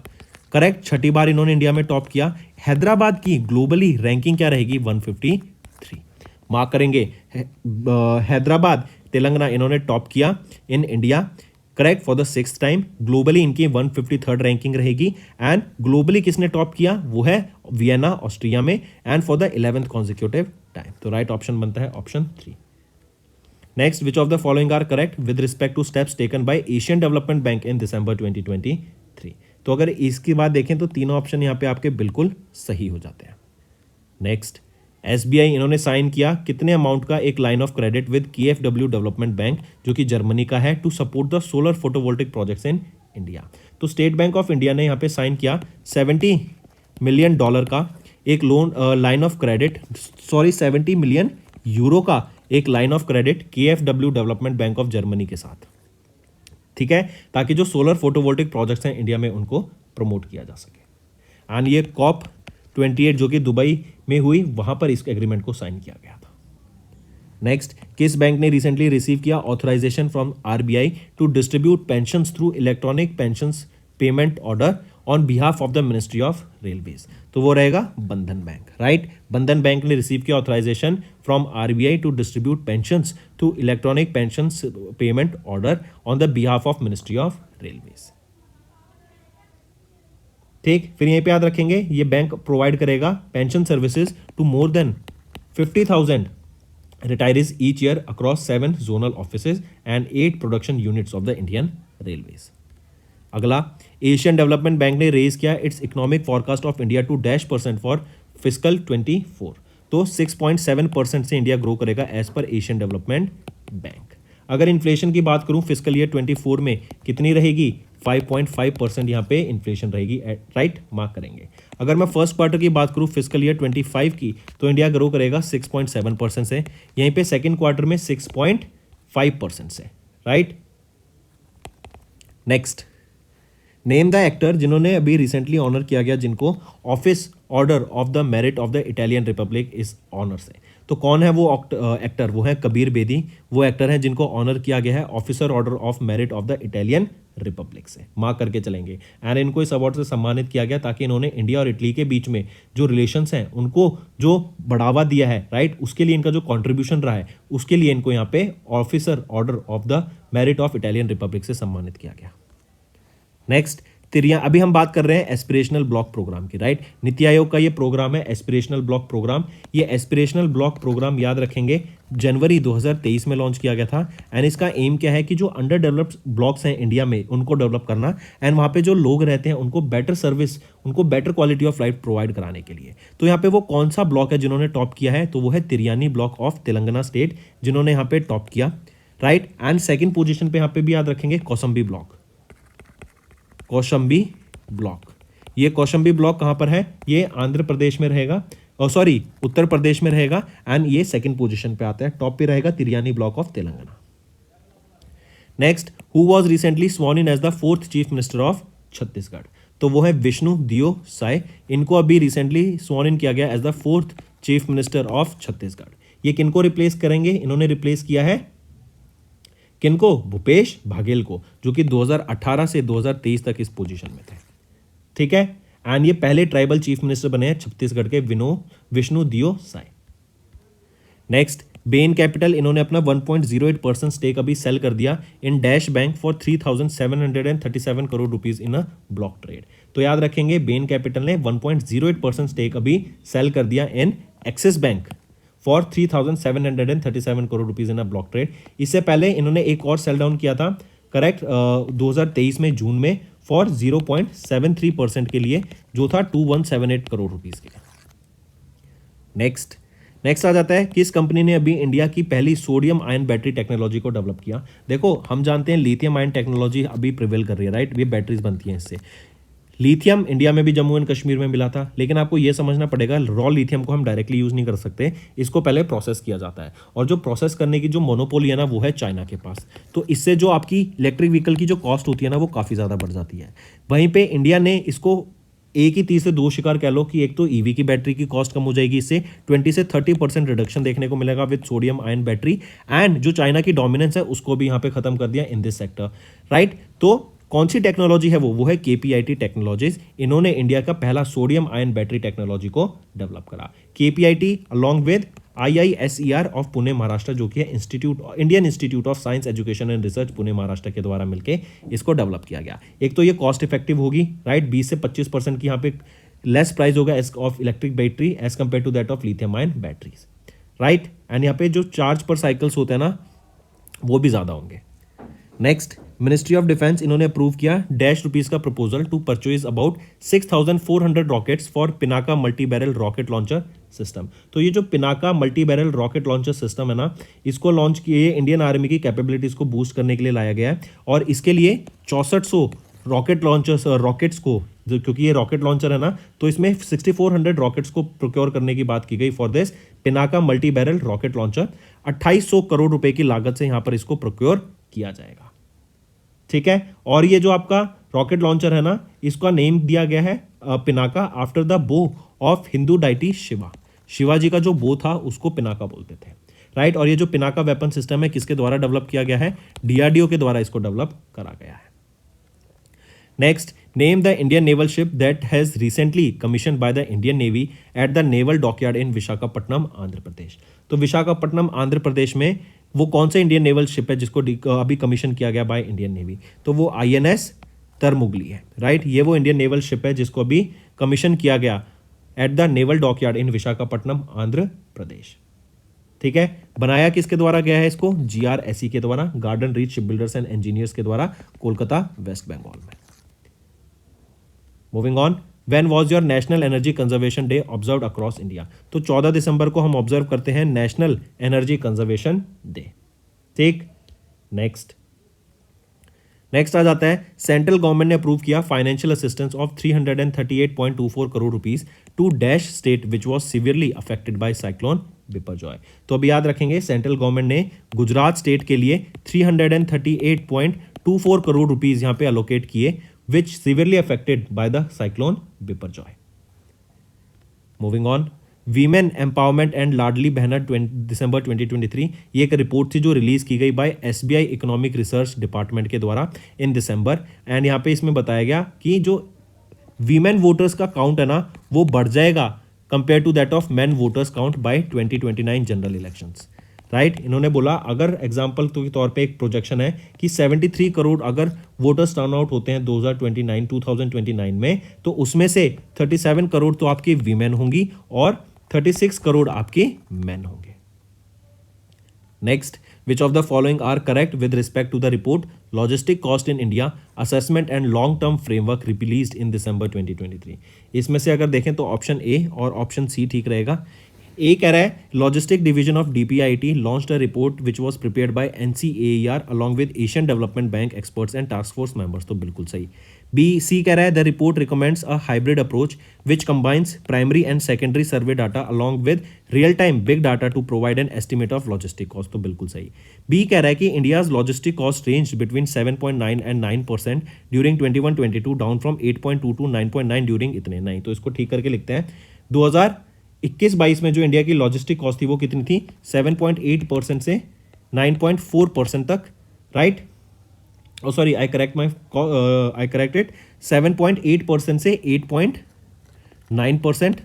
करेक्ट। छठी बार इन्होंने इंडिया में टॉप किया। हैदराबाद की ग्लोबली रैंकिंग क्या रहेगी, 153, मार्क करेंगे। हैदराबाद, तेलंगाना, इन्होंने टॉप किया in India, correct, for the 6th time. Globally इनकी 153rd रैंकिंग रहेगी। एंड ग्लोबली किसने टॉप किया, वो है वियना, ऑस्ट्रिया में, and for the 11th consecutive time. तो राइट ऑप्शन बनता है option 3। Next, which of the following are correct with respect to steps taken by Asian development bank in December 2023। तो अगर इसकी बात देखें तो तीनों ऑप्शन यहाँ पे आपके बिल्कुल सही हो जाते हैं। नेक्स्ट, SBI इन्होंने साइन किया कितने अमाउंट का एक line of credit with KfW development bank, जो कि जर्मनी का है, to support the solar photovoltaic projects in India. तो स्टेट बैंक ऑफ इंडिया ने यहाँ पे साइन किया $70 मिलियन का एक loan line of credit, 70 million euro का एक line of credit KfW development bank of Germany के साथ, ठीक है, ताकि जो सोलर फोटोवोल्टिक प्रोजेक्ट्स हैं इंडिया में उनको प्रमोट किया जा सके। एंड ये COP28 जो कि दुबई में हुई, वहां पर इस एग्रीमेंट को साइन किया गया था। नेक्स्ट, किस बैंक ने रिसेंटली रिसीव किया authorisation from RBI to distribute pensions through electronic pensions payment order on behalf of the ministry of railways? तो वो रहेगा Bandhan bank, right. Bandhan bank ने रिसीव किया authorisation from RBI to distribute pensions through electronic pensions payment order on the behalf of ministry of railways, ठीक। फिर यहीं पे याद रखेंगे ये बैंक प्रोवाइड करेगा pension services to more than 50,000 retirees each year across 7 zonal offices and 8 production units of the Indian railways. अगला, Asian development bank ने रेज किया its economic forecast of India to -% for fiscal 24। तो 6.7% से India grow करेगा as per Asian development bank. अगर inflation की बात करूं फिस्कल ईयर 24 में कितनी रहेगी, 5.5% यहाँ पे इन्फ्लेशन रहेगी, राइट, मार्क करेंगे। अगर मैं फर्स्ट क्वार्टर की बात करूं फिस्कल ईयर 25 की, तो इंडिया ग्रो करेगा 6.7% से, यहीं पे सेकेंड क्वार्टर में 6.5% से, right. Next, name the actor जिन्होंने अभी रिसेंटली ऑनर किया गया, जिनको office order of the merit of the Italian Republic इस ऑनर से। तो कौन है वो एक्टर, वो है कबीर बेदी, वो एक्टर हैं जिनको ऑनर किया गया है officer order of merit of the Italian Republic से, मार्क करके चलेंगे। एंड इनको इस अवार्ड से सम्मानित किया गया ताकि इन्होंने इंडिया और इटली के बीच में जो रिलेशंस हैं उनको जो बढ़ावा दिया है, राइट, उसके लिए इनका जो कॉन्ट्रीब्यूशन रहा है, उसके लिए इनको यहाँ पे officer order of the merit of Italian Republic से सम्मानित किया गया। नेक्स्ट, तिरिया, अभी हम बात कर रहे हैं एस्पिरेशनल ब्लॉक प्रोग्राम की, राइट। नीति आयोग का ये प्रोग्राम है एस्पिरेशनल ब्लॉक प्रोग्राम। ये एस्पिरेशनल ब्लॉक प्रोग्राम याद रखेंगे जनवरी 2023 में लॉन्च किया गया था। एंड इसका एम क्या है कि जो अंडर डेवलप्ड ब्लॉक्स हैं इंडिया में उनको डेवलप करना, एंड वहाँ पे जो लोग रहते हैं उनको बेटर सर्विस, उनको better quality of life provide कराने के लिए। तो यहाँ पे वो कौन सा ब्लॉक है जिन्होंने टॉप किया है, तो वो है Tiryani block of Telangana state, जिन्होंने यहाँ पे टॉप किया, राइट। एंड सेकेंड पोजिशन पे यहाँ पे भी याद रखेंगे कौशंबी ब्लॉक, कौशंबी ब्लॉक। ये कौशंबी ब्लॉक कहां पर है, ये आंध्र प्रदेश में रहेगा, सॉरी उत्तर प्रदेश में रहेगा। एंड ये सेकंड पोजीशन पे आता है, टॉप पे रहेगा Tiriyani block of Telangana. Next, who was recently sworn in as the 4th chief minister of Chhattisgarh? तो वो है विष्णु दियो साय। इनको अभी रिसेंटली स्वॉर्न इन किया गया as the 4th chief minister of Chhattisgarh. ये किनको रिप्लेस करेंगे, इन्होंने रिप्लेस किया है किनको, भूपेश बाघेल को, जो कि 2018 से 2023 तक इस पोजीशन में थे, ठीक है। एंड ये पहले ट्राइबल चीफ मिनिस्टर बने हैं छत्तीसगढ़ के, विष्णु दियो साय। नेक्स्ट, बेन कैपिटल, इन्होंने अपना 1.08% स्टेक अभी सेल कर दिया in dash bank for 3,737 crore rupees in a block trade. तो याद रखेंगे बेन कैपिटल ने 1.08% स्टेक अभी सेल कर दिया in Axis bank for 3,737 crore rupees in a block trade. इससे पहले इन्होंने एक और सेल डाउन किया था, करेक्ट, 2023 में जून में फॉर 0.73% के लिए, जो था 2,178 करोड़ रुपीज के। नेक्स्ट, नेक्स्ट आ जाता है किस कंपनी ने अभी इंडिया की पहली सोडियम आयन बैटरी टेक्नोलॉजी को डेवलप किया। देखो हम जानते हैं लिथियम आयन टेक्नोलॉजी अभी प्रिवेल कर रही है, राइट, ये बैटरीज बनती हैं इससे। लिथियम इंडिया में भी जम्मू एंड कश्मीर में मिला था, लेकिन आपको ये समझना पड़ेगा रॉ लिथियम को हम डायरेक्टली यूज नहीं कर सकते, इसको पहले प्रोसेस किया जाता है, और जो प्रोसेस करने की जो मोनोपोली है ना वो है चाइना के पास। तो इससे जो आपकी इलेक्ट्रिक व्हीकल की जो कॉस्ट होती है ना वो काफ़ी ज़्यादा बढ़ जाती है। वहीं पे इंडिया ने इसको एक ही तीर से दो शिकार कह लो कि एक तो ईवी की बैटरी की कॉस्ट कम हो जाएगी, इससे 20 से 30% रिडक्शन देखने को मिलेगा with sodium ion battery, and जो चाइना की डोमिनेंस है उसको भी यहाँ पे खत्म कर दिया इन दिस सेक्टर, राइट। तो कौन सी टेक्नोलॉजी है वो है केपीआईटी टेक्नोलॉजीज। इन्होंने इंडिया का पहला सोडियम आयन बैटरी टेक्नोलॉजी को डेवलप करा। KPIT along with IISER of Pune Maharashtra, जो कि है Indian institute of science education and research Pune Maharashtra के द्वारा मिलकर इसको डेवलप किया गया। एक तो ये कॉस्ट इफेक्टिव होगी, राइट, 20 से 25% की यहाँ पे लेस प्राइस होगा of electric battery as compare to that of lithium ion batteries, right, and यहाँ पे जो चार्ज पर साइकिल्स होते हैं ना वो भी ज़्यादा होंगे। नेक्स्ट, मिनिस्ट्री ऑफ डिफेंस इन्होंने अप्रूव किया ₹रुपीस का proposal to purchase about 6,400 rockets for Pinaka multi barrel rocket launcher system. तो ये जो Pinaka multi barrel rocket launcher system है ना, इसको लॉन्च किए इंडियन आर्मी की कैपेबिलिटीज को बूस्ट करने के लिए लाया गया है, और इसके लिए 6400 रॉकेट लॉन्चर्स रॉकेट्स को, क्योंकि ये रॉकेट लॉन्चर है ना, तो इसमें 6400 रॉकेट्स को प्रोक्योर करने की बात की गई for this Pinaka multi barrel rocket launcher. 2800 crore रुपए की लागत से यहाँ पर इसको प्रोक्योर किया जाएगा, ठीक है। और ये जो आपका रॉकेट लॉन्चर है ना, इसका नेम दिया गया है पिनाका आफ्टर द बो ऑफ हिंदू डाइटी शिवा। शिवाजी का जो बो था उसको पिनाका बोलते थे, राइट। और ये जो पिनाका वेपन सिस्टम है किसके द्वारा डेवलप किया गया है, डीआरडीओ के द्वारा इसको डेवलप करा गया है। Next, name the Indian naval ship that has recently commission by the Indian navy at the naval dockyard in Visakhapatnam Andhra Pradesh. तो विशाखापट्टनम आंध्र प्रदेश में वो कौन सा इंडियन नेवल शिप है जिसको अभी कमीशन किया गया बाय इंडियन नेवी, तो वो आईएनएस तरमुगली है, राइट। ये वो इंडियन नेवल शिप है जिसको अभी कमीशन किया गया eight the naval dockyard in Visakhapatnam Andhra प्रदेश, ठीक है। बनाया किसके द्वारा गया है इसको, जीआरएसई के द्वारा, garden reach ship builders and engineers के द्वारा, कोलकाता वेस्ट बंगाल में। Moving on, when was your national energy conservation day observed across India. तो 14 दिसंबर को हम ऑब्जर्व करते हैं नेशनल एनर्जी कंजर्वेशन डे, ठीक। नेक्स्ट आ जाता है सेंट्रल गवर्नमेंट ने अप्रूव किया financial assistance of 338.24 crore rupees to dash state which was severely affected by cyclone Biparjoy. तो अभी याद रखेंगे सेंट्रल गवर्नमेंट ने गुजरात स्टेट के लिए 338.24 करोड़ रुपीस यहाँ पे अलोकेट किए which severely affected by the cyclone Biparjoy. Moving on, Women Empowerment and Ladli Behna दिसंबर 2023, ये एक रिपोर्ट थी जो रिलीज की गई by SBI economic research department के द्वारा इन दिसंबर, एंड यहाँ पे इसमें बताया गया कि जो वीमेन वोटर्स का काउंट है ना वो बढ़ जाएगा compare to that of men voters count by 2029 general elections, right. इन्होंने बोला अगर एग्जाम्पल के तौर पे एक प्रोजेक्शन है कि 73 करोड़ अगर वोटर्स टर्न आउट होते हैं 2029 में, तो उसमें से 37 करोड़ तो आपकी वीमेन होंगी और 36 करोड़ आपके मेन होंगे। Next, which of the following are correct with respect to the report logistic cost in India assessment and long term framework released in December 2023। इसमें से अगर देखें तो ऑप्शन ए और ऑप्शन सी ठीक रहेगा। ए कह रहा है logistic division of DPIIT launched a report which was prepared by NCAER along with Asian development bank experts and task force members, तो बिल्कुल सही। बी सी कह रहा है the report recommends a hybrid approach which combines primary and secondary survey data along with real time big data to provide an estimate of logistic cost, तो बिल्कुल सही। B कह रहा है कि India's logistic cost range between 7.9 and 9% during 21-22 down from 8.2 to 9.9 during इतने, नहीं, तो इसको ठीक करके लिखते हैं 2021-22 में जो इंडिया की लॉजिस्टिक कॉस्ट थी वो कितनी थी, 7.8% से 9.4% तक, right. Oh sorry, I correct it, 7.8% से 8.9%,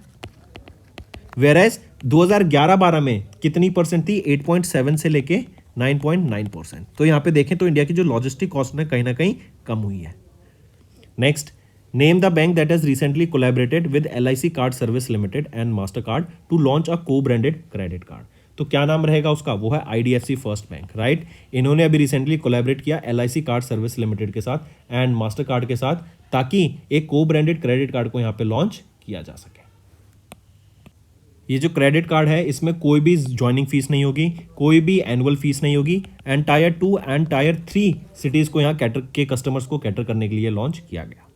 वेयर एज 2011-12 में कितनी परसेंट थी, 8.7 से लेके 9.9%। तो यहाँ पे देखें तो इंडिया की जो लॉजिस्टिक कॉस्ट है कहीं ना कहीं कम हुई है। Next, name the bank that has recently collaborated with LIC card service limited and Mastercard to launch a co branded credit card. तो क्या नाम रहेगा उसका, वो है IDFC फर्स्ट बैंक, राइट। इन्होंने अभी रिसेंटली कोलैबोरेट किया LIC कार्ड सर्विस लिमिटेड के साथ एंड मास्टर कार्ड के साथ, ताकि एक को ब्रांडेड क्रेडिट कार्ड को यहाँ पे लॉन्च किया जा सके। ये जो क्रेडिट कार्ड है इसमें कोई भी ज्वाइनिंग फीस नहीं होगी, कोई भी एनुअल फीस नहीं होगी, and tyre 2 and tyre 3 cities को यहाँ कैटर के कस्टमर्स को कैटर करने के लिए लॉन्च किया गया।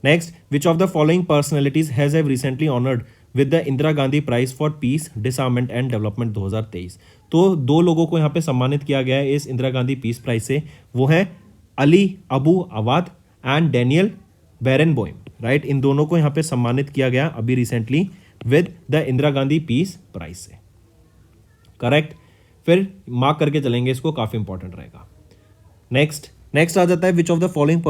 Next, which of the following personalities has have recently honoured with the Indira Gandhi prize for peace disarmament and development 2023। तो 2 लोगों को यहाँ पे सम्मानित किया गया है इस इंदिरा गांधी पीस प्राइज से, वो है Ali Abu Awad and Daniel Barenboim, right. इन दोनों को यहाँ पे सम्मानित किया गया अभी recently with the Indira Gandhi peace prize से, करेक्ट। फिर मार्क करके चलेंगे इसको, काफी इंपॉर्टेंट रहेगा। नेक्स्ट आ जाता है which of the following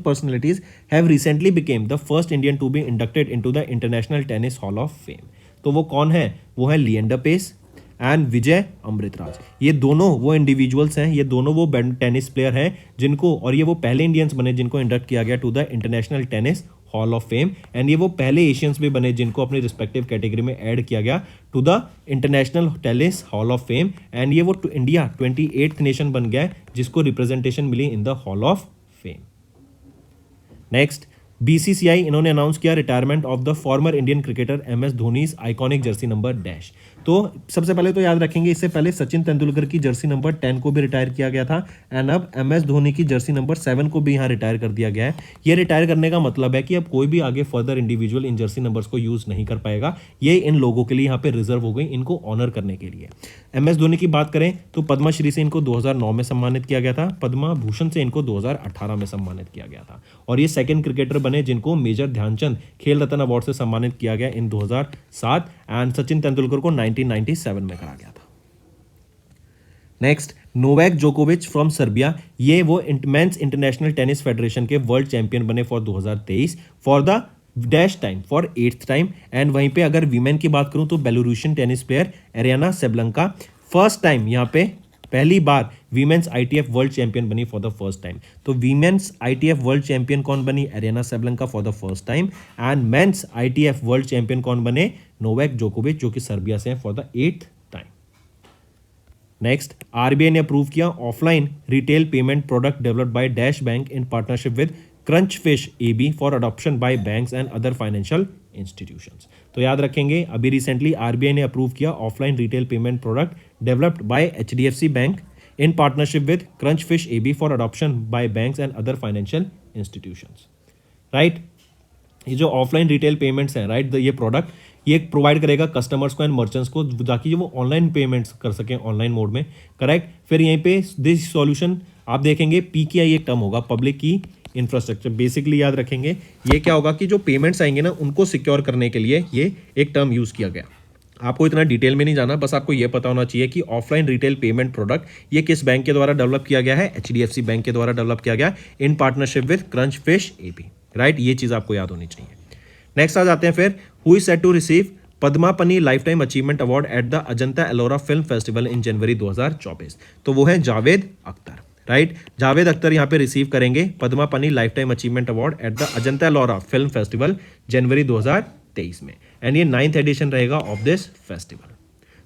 personalities have recently became the first Indian to be inducted into the international tennis hall of fame. तो वो कौन है? वो है लिएंडर पेस एंड विजय अमृतराज। ये दोनों वो इंडिविजुअल्स हैं, ये दोनों वो टेनिस प्लेयर हैं जिनको, और ये वो पहले इंडियंस बने जिनको इंडक्ट किया गया to the international tennis hall of fame, and ये वो पहले एशियंस भी बने जिनको अपनी रिस्पेक्टिव कैटेगरी में ऐड किया गया to the international tennis hall of fame, and ये वो इंडिया 28th नेशन बन गया है जिसको रिप्रेजेंटेशन मिली in the hall of fame. Next, BCCI इन्होंने अनाउंस किया retirement of the former Indian cricketer MS Dhoni iconic jersey number dash. तो सबसे पहले तो याद रखेंगे, इससे पहले सचिन तेंदुलकर की जर्सी नंबर 10 को भी रिटायर किया गया था, एंड अब एमएस धोनी की जर्सी नंबर 7 को भी यहाँ रिटायर कर दिया गया है। ये रिटायर करने का मतलब है कि अब कोई भी आगे further individual in Jersey numbers को यूज नहीं कर पाएगा, ये इन लोगों के लिए यहाँ पे रिजर्व हो गई, इनको ऑनर करने के लिए। एमएस धोनी की बात करें तो पद्मश्री से इनको 2009 में सम्मानित किया गया था, पद्मा भूषण से इनको 2018 में सम्मानित किया गया था, और ये सेकंड क्रिकेटर बने जिनको मेजर ध्यानचंद खेल रत्न अवार्ड से सम्मानित किया गया इन 2007, एंड सचिन तेंदुलकर को 1997 में करा गया था। नेक्स्ट, नोवाक जोकोविच फ्रॉम सर्बिया, ये वो मेंस इंटरनेशनल टेनिस फेडरेशन के वर्ल्ड चैंपियन बने for 2023 for the dash time for 8th time. And वहीं पे अगर वीमेन की बात करूं तो Belarusian tennis player Aryna Sabalenka first time यहाँ पे पहली बार वीमेंस आईटीएफ वर्ल्ड चैंपियन बनी फॉर द फर्स्ट टाइम। तो वीमेंस आईटीएफ वर्ल्ड चैंपियन कौन बनी? Aryna Sabalenka for the first time, and men's ITF world champion कौन बने? नोवाक जोकोविच, जो कि सर्बिया से हैं for the 8th time. Next, RBI ने अप्रूव किया offline retail payment product developed by dash bank in partnership with Crunchfish AB for adoption by banks and other financial institutions. तो याद रखेंगे, अभी रिसेंटली आरबीआई ने approve किया offline retail payment product developed by HDFC bank in partnership with Crunchfish AB for adoption by banks and other financial institutions, right. ये जो offline retail payments हैं, right, ये प्रोडक्ट ये प्रोवाइड करेगा customers को and merchants को, ताकि वो ऑनलाइन पेमेंट्स कर सकें ऑनलाइन मोड में, करेक्ट। फिर यहीं पे दिस सॉल्यूशन आप देखेंगे, पीकीआई एक टर्म होगा, पब्लिक की इंफ्रास्ट्रक्चर। बेसिकली याद रखेंगे ये क्या होगा कि जो पेमेंट्स आएंगे ना उनको सिक्योर करने के लिए ये एक टर्म यूज किया गया। आपको इतना डिटेल में नहीं जाना, बस आपको ये पता होना चाहिए कि ऑफलाइन रिटेल पेमेंट प्रोडक्ट ये किस बैंक के द्वारा डेवलप किया गया है? एचडीएफसी बैंक के द्वारा डेवलप किया गया in partnership with Crunchfish AB, right. ये चीज आपको याद होनी चाहिए। नेक्स्ट आ जाते हैं फिर, who is set to receive Padmapani lifetime achievement award at the Ajanta Ellora film festival in January 2024। तो वो है जावेद अख्तर, राइट। जावेद अख्तर यहाँ पे रिसीव करेंगे Padmapani lifetime achievement award at the Ajanta Ellora film festival जनवरी 2023 में, एंड ये 9th एडिशन रहेगा ऑफ दिस फेस्टिवल।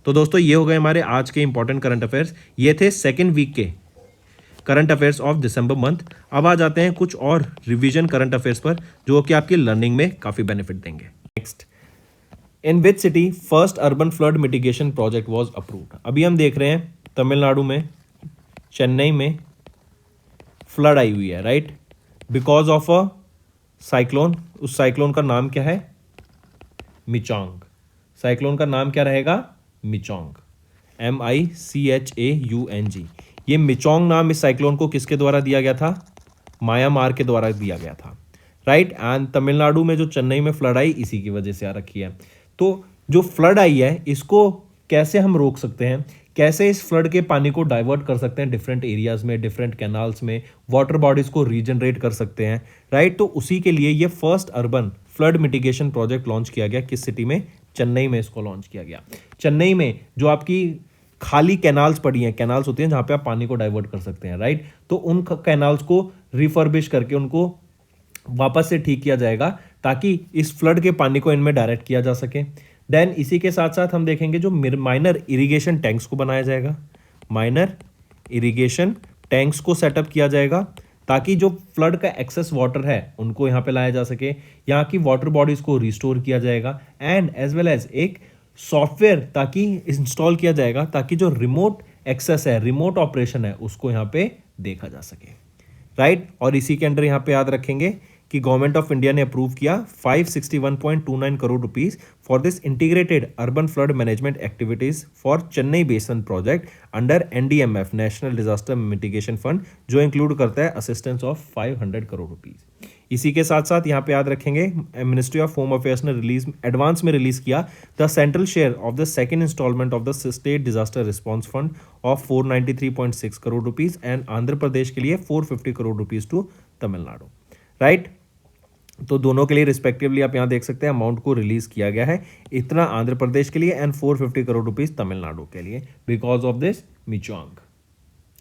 तो दोस्तों ये हो गए हमारे आज के इंपॉर्टेंट करंट अफेयर्स, ये थे सेकेंड वीक के current affairs of December month. अब आ जाते हैं कुछ और रिवीजन करंट अफेयर्स पर जो कि आपकी लर्निंग में काफी बेनिफिट देंगे। Next, in which city first urban flood mitigation project was approved. अभी हम देख रहे हैं तमिलनाडु में, चेन्नई में फ्लड आई हुई है, right, because of a cyclone. उस साइक्लोन का नाम क्या है? मिचोंग। साइक्लोन का नाम क्या रहेगा? मिचोंग, MICHAUNG। ये मिचोंग नाम इस साइक्लोन को किसके द्वारा दिया गया था? म्यांमार के द्वारा दिया गया था, राइट। एंड तमिलनाडु में जो चेन्नई में फ्लड आई इसी की वजह से आ रखी है। तो जो फ्लड आई है इसको कैसे हम रोक सकते हैं, कैसे इस फ्लड के पानी को डाइवर्ट कर सकते हैं डिफरेंट एरियाज में, डिफरेंट कैनाल्स में, वाटर बॉडीज को रीजनरेट कर सकते हैं, राइट। तो उसी के लिए ये first urban flood mitigation project launch किया गया। किस सिटी में? चेन्नई में इसको लॉन्च किया गया। चेन्नई में जो आपकी खाली कैनाल्स पड़ी हैं, कैनाल्स होती हैं जहां पे आप पानी को डाइवर्ट कर सकते हैं, राइट। तो उन कैनाल्स को रिफर्बिश करके उनको वापस से ठीक किया जाएगा ताकि इस फ्लड के पानी को इनमें डायरेक्ट किया जा सके। देन इसी के साथ साथ हम देखेंगे जो माइनर इरिगेशन टैंक्स को बनाया जाएगा, माइनर इरिगेशन टैंक्स को सेटअप किया जाएगा ताकि जो फ्लड का एक्सेस वाटर है उनको यहाँ पे लाया जा सके, यहाँ की वाटर बॉडीज को रिस्टोर किया जाएगा, एंड एज वेल एज एक सॉफ्टवेयर ताकि इंस्टॉल किया जाएगा ताकि जो रिमोट एक्सेस है, रिमोट ऑपरेशन है, उसको यहाँ पे देखा जा सके, राइट। और इसी के अंडर यहाँ पे याद रखेंगे कि गवर्नमेंट ऑफ इंडिया ने अप्रूव किया 561.29 crore rupees for this integrated urban flood management activities for Chennai basin project under NDMF national disaster mitigation fund, जो इंक्लूड करता है असिस्टेंस ऑफ 500 करोड़ रुपीस। इसी के साथ साथ यहाँ पे याद रखेंगे मिनिस्ट्री ऑफ होम अफेयर्स ने रिलीज एडवांस में रिलीज किया the central share of the second instalment of the state disaster response fund of 493.6 crore rupees and Andhra Pradesh के लिए 450 crore rupees to Tamil Nadu, right. तो दोनों के लिए रिस्पेक्टिवली आप यहाँ देख सकते हैं अमाउंट को रिलीज किया गया है, इतना आंध्र प्रदेश के लिए एंड 450 करोड़ रुपीस तमिलनाडु के लिए बिकॉज ऑफ दिस मिचोंग,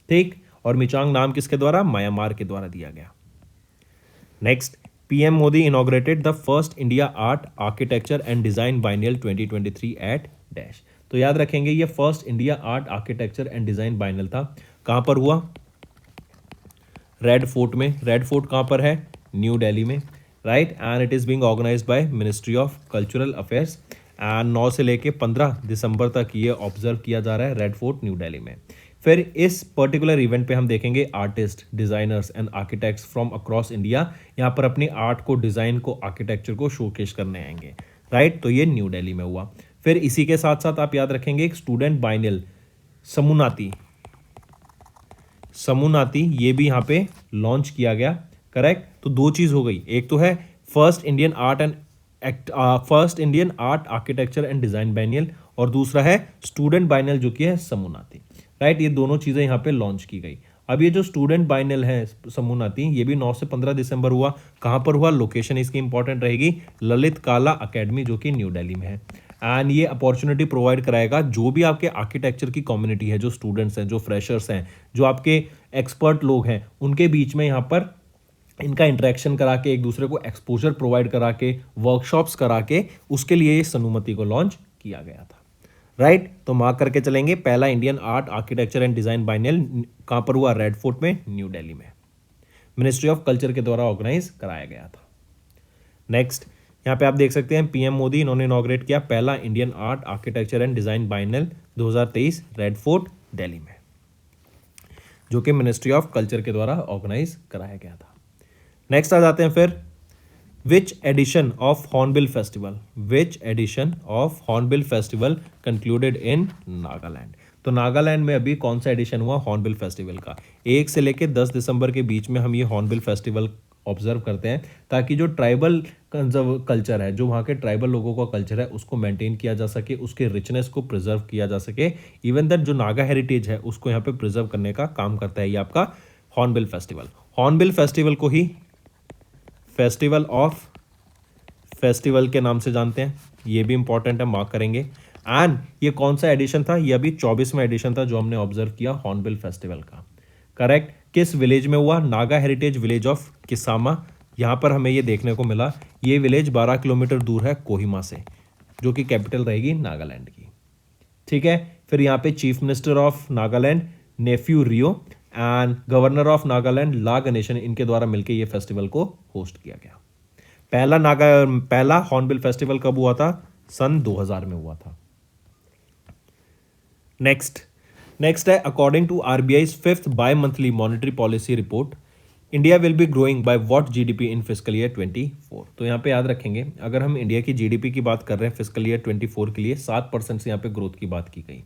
ठीक। और मिचोंग नाम किसके द्वारा? म्यांमार के द्वारा दिया गया। Next, PM Modi inaugurated the first India art architecture and design biennial 2023 at dash. तो याद रखेंगे ये first India art architecture and design biennial था, कहां पर हुआ? रेड फोर्ट में। रेड फोर्ट कहां पर है? न्यू दिल्ली में, right. And it is being organised by ministry of cultural affairs and 9 से लेके 15 दिसंबर तक ये ऑब्जर्व किया जा रहा है रेड फोर्ट न्यू दिल्ली में। फिर इस पर्टिकुलर इवेंट पे हम देखेंगे artist, designers and architects from across India यहाँ पर अपनी आर्ट को, डिजाइन को, आर्किटेक्चर को शोकेस करने आएंगे, राइट। तो ये न्यू दिल्ली में हुआ। फिर इसी के साथ साथ आप याद रखेंगे एक स्टूडेंट बाइनियल समूनाती ये भी यहाँ पे लॉन्च किया गया, करेक्ट। तो दो चीज हो गई, एक तो है first Indian art architecture and design biennial और दूसरा है स्टूडेंट बाइनियल जो कि है समूनाती, राइट। ये दोनों चीजें यहाँ पे लॉन्च की गई। अब ये जो स्टूडेंट बाइनियल है समूनाती, ये भी 9 से 15 दिसंबर हुआ। कहाँ पर हुआ? लोकेशन इसकी इंपॉर्टेंट रहेगी ललित कला अकेडमी जो कि न्यू दिल्ली में है। एंड ये अपॉर्चुनिटी प्रोवाइड कराएगा जो भी आपके आर्किटेक्चर की कम्युनिटी है, जो स्टूडेंट्स हैं, जो फ्रेशर्स हैं, जो आपके एक्सपर्ट लोग हैं, उनके बीच में यहाँ पर इनका इंटरेक्शन करा के, एक दूसरे को एक्सपोजर प्रोवाइड करा के, वर्कशॉप्स करा के, उसके लिए इस अनुमति को लॉन्च किया गया था, राइट। तो मार्क करके चलेंगे, पहला Indian art architecture and design biennial कहां पर हुआ? रेड फोर्ट में, न्यू दिल्ली में, मिनिस्ट्री ऑफ कल्चर के द्वारा ऑर्गेनाइज कराया गया था। नेक्स्ट, यहाँ पे आप देख सकते हैं पीएम मोदी इन्होंने इनॉग्रेट किया पहला Indian art architecture and design biennial 2023 red fort Delhi में, जो कि मिनिस्ट्री ऑफ कल्चर के द्वारा ऑर्गेनाइज कराया गया था। नेक्स्ट आ जाते हैं फिर, Which edition of Hornbill Festival concluded in Nagaland? तो नागालैंड में अभी कौन सा एडिशन हुआ हॉर्नबिल फेस्टिवल का? 1 से लेके 10 दिसंबर के बीच में हम ये हॉर्नबिल फेस्टिवल ऑब्जर्व करते हैं ताकि जो ट्राइबल कल्चर है, जो वहाँ के ट्राइबल लोगों का कल्चर है, उसको मेंटेन किया जा सके, उसके रिचनेस को प्रिजर्व किया जा सके। इवन दैट जो नागा हेरिटेज है उसको यहाँ पे प्रिजर्व करने का काम करता है ये आपका हॉर्नबिल फेस्टिवल। हॉर्नबिल फेस्टिवल को ही फेस्टिवल ऑफ फेस्टिवल के नाम से जानते हैं, ये भी इंपॉर्टेंट है, मार्क करेंगे। एंड ये कौन सा एडिशन था? ये अभी 24वां एडिशन था जो हमने ऑब्जर्व किया हॉर्नबिल फेस्टिवल का, करेक्ट। किस विलेज में हुआ? Naga heritage village of Kisama. यहाँ पर हमें ये देखने को मिला, ये विलेज 12 किलोमीटर दूर है कोहिमा से, जो कि कैपिटल रहेगी नागालैंड की, ठीक है। फिर यहाँ पे chief minister of Nagaland Neiphiu Rio and governor of Nagaland La Ganesan, इनके द्वारा मिलकर ये फेस्टिवल को होस्ट किया गया। पहला हॉर्नबिल फेस्टिवल कब हुआ था? सन 2000 में हुआ था। नेक्स्ट है according to RBI's 5th bi monthly monetary policy report, India will be growing by what GDP in fiscal year 24। तो यहाँ पे याद रखेंगे, अगर हम इंडिया की जीडीपी की बात कर रहे हैं फिस्कल ईयर 24 के लिए 7% से यहाँ पे ग्रोथ की बात की गई।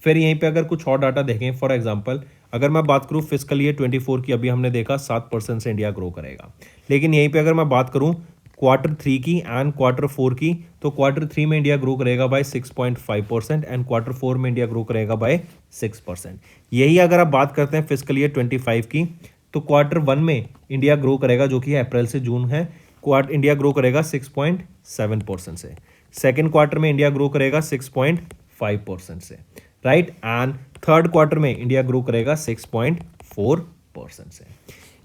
फिर यहीं पे अगर कुछ और डाटा देखें, फॉर एग्जांपल अगर मैं बात करूँ फिस्कल ईयर 24 की, अभी हमने देखा 7% से इंडिया ग्रो करेगा। लेकिन यहीं पे अगर मैं बात करूँ Q3 की एंड Q4 की, तो Q3 में इंडिया ग्रो करेगा बाय 6.5% एंड Q4 में इंडिया ग्रो करेगा बाय 6%। यही अगर आप बात करते हैं फिस्कल ईयर 25 की, तो Q1 में इंडिया ग्रो करेगा, जो कि अप्रैल से जून है, इंडिया ग्रो करेगा 6.7% से। सेकेंड क्वार्टर में इंडिया ग्रो करेगा 6.5% से, राइट। एंड थर्ड क्वार्टर में इंडिया ग्रो करेगा 6.4% से।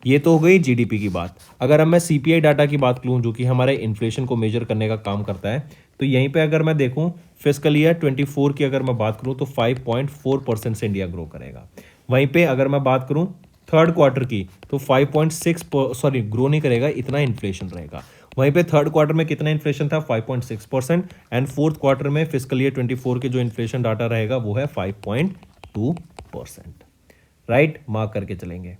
ये तो हो गई जीडीपी की बात। अगर अब मैं सीपीआई डाटा की बात करूं, जो कि हमारे इन्फ्लेशन को मेजर करने का काम करता है, तो यहीं पे अगर मैं देखूं फिस्कल ईयर 24 की अगर मैं बात करूं तो 5.4% से इंडिया ग्रो करेगा। वहीं पे अगर मैं बात करूं थर्ड क्वार्टर की तो 5.6 सॉरी ग्रो नहीं करेगा, इतना इन्फ्लेशन रहेगा। वहीं पे थर्ड क्वार्टर में कितना इन्फ्लेशन था 5.6%, एंड फोर्थ क्वार्टर में फिस्कल ईयर 24 के जो इन्फ्लेशन डाटा रहेगा वो है 5.2%। राइट, मार्क करके चलेंगे।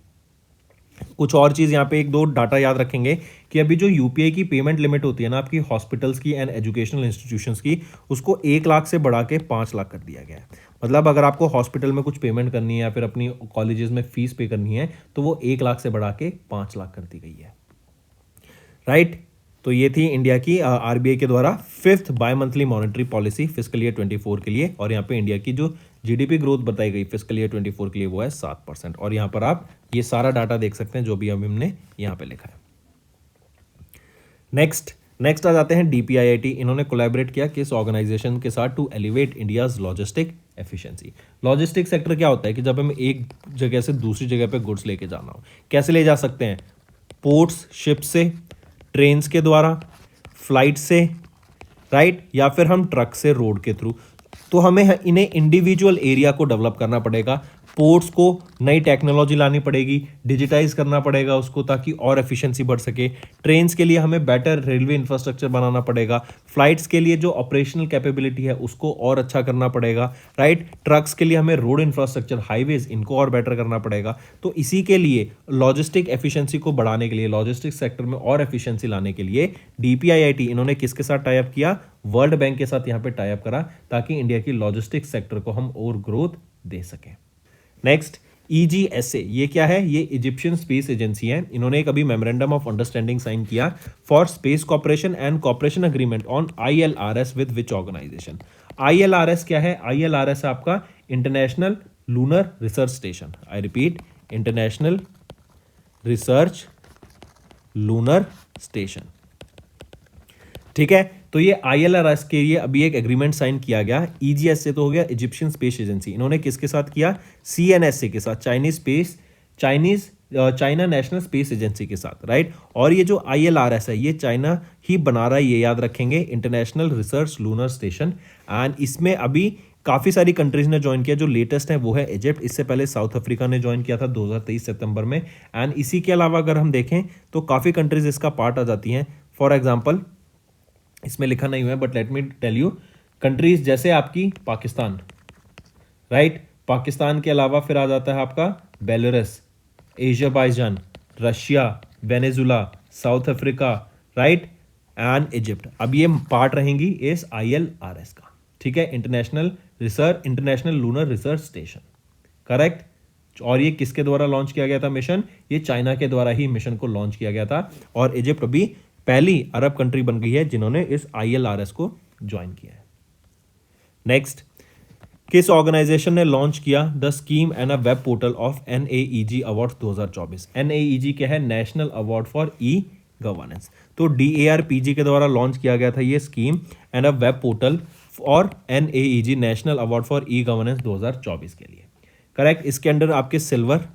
कुछ और चीज़ यहाँ पे एक दो डाटा याद रखेंगे कि अभी जो यूपीआई की पेमेंट लिमिट होती है ना आपकी हॉस्पिटल्स की एंड एजुकेशनल इंस्टीट्यूशंस की, उसको 1 लाख से बढ़ा के 5 लाख कर दिया गया है। मतलब अगर आपको हॉस्पिटल में कुछ पेमेंट करनी है या फिर अपनी कॉलेजेस में फीस पे करनी है तो वो 1 लाख से बढ़ा के 5 लाख कर दी गई है। राइट, तो ये थी इंडिया की आरबीआई के द्वारा fifth bi monthly monetary policy fiscal year 24 के लिए। और यहाँ पे इंडिया की जो जीडीपी ग्रोथ बताई गई फिस्कल ईयर 24 के लिए वो है 7%। और यहाँ पर आप ये सारा डाटा देख सकते हैं जो भी हमने यहाँ पे लिखा है। नेक्स्ट आ जाते हैं डीपीआईआईटी। इन्होंने कोलैबोरेट किया किस ऑर्गेनाइजेशन के साथ to elevate India's logistic efficiency. Logistic sector क्या होता है कि जब हमें एक जगह से दूसरी जगह पे गुड्स लेके जाना हो, कैसे ले जा सकते हैं? पोर्ट्स, शिप से, ट्रेन्स के द्वारा, फ्लाइट से, राइट, या फिर हम ट्रक से, रोड के थ्रू। तो हमें इन्हें इंडिविजुअल एरिया को डेवलप करना पड़ेगा। पोर्ट्स को नई टेक्नोलॉजी लानी पड़ेगी, डिजिटाइज करना पड़ेगा उसको ताकि और एफिशिएंसी बढ़ सके। ट्रेन्स के लिए हमें बेटर रेलवे इंफ्रास्ट्रक्चर बनाना पड़ेगा। फ्लाइट्स के लिए जो ऑपरेशनल कैपेबिलिटी है उसको और अच्छा करना पड़ेगा। राइट, ट्रक्स के लिए हमें रोड इंफ्रास्ट्रक्चर, हाईवेज, इनको और बेटर करना पड़ेगा। तो इसी के लिए लॉजिस्टिक एफिशिएंसी को बढ़ाने के लिए, लॉजिस्टिक सेक्टर में और एफिशिएंसी लाने के लिए डीपीआईआईटी इन्होंने किसके साथ टाई अप किया? वर्ल्ड बैंक के साथ यहाँ पे टाई अप करा ताकि इंडिया की लॉजिस्टिक सेक्टर को हम और ग्रोथ दे सकें। नेक्स्ट, ईजीएसए, ये क्या है? ये इजिप्शियन स्पेस एजेंसी है। इन्होंने एक अभी मेमोरेंडम ऑफ अंडरस्टैंडिंग साइन किया for space cooperation and cooperation agreement on ILRS with which organization. ILRS क्या है? आईएलआरएस है आपका international lunar research station. I repeat, international research lunar station. ठीक है, तो ये आईएलआरएस के लिए अभी एक एग्रीमेंट साइन किया गया। ईजीएस से तो हो गया इजिप्शियन स्पेस एजेंसी, इन्होंने किसके साथ किया? सीएनएसए के साथ, चाइना नेशनल स्पेस एजेंसी के साथ। राइट, और ये जो आईएलआरएस है ये चाइना ही बना रहा है, ये याद रखेंगे, international research lunar station. And इसमें अभी काफ़ी सारी कंट्रीज ने ज्वाइन किया। जो लेटेस्ट है वो है इजिप्ट, इससे पहले साउथ अफ्रीका ने ज्वाइन किया था 2023 सितंबर में। एंड इसी के अलावा अगर हम देखें तो काफ़ी कंट्रीज इसका पार्ट आ जाती हैं। फॉर एग्जाम्पल, इसमें लिखा नहीं हुआ है but let me tell you, countries जैसे आपकी पाकिस्तान, राइट, पाकिस्तान के अलावा फिर आ जाता है आपका Belarus, Azerbaijan, Russia, Venezuela, south Africa, right, and Egypt. अब ये पार्ट रहेंगी इस आईएलआरएस का। ठीक है, international lunar research station, correct. और ये किसके द्वारा लॉन्च किया गया था मिशन? ये चाइना के द्वारा ही मिशन को लॉन्च किया गया था। और इजिप्ट अभी पहली अरब कंट्री बन गई है जिन्होंने इस आईएलआरएस को ज्वाइन किया है। नेक्स्ट, किस ऑर्गेनाइजेशन ने लॉन्च किया the scheme and a web portal of NAEG award 2024? NAEG क्या है? National award for e-governance. तो डीएआरपीजी के द्वारा लॉन्च किया गया था ये scheme and a web portal और NAEG national award for e-governance 2024 के लिए। करेक्ट, इसके अंडर आपके सिल्वर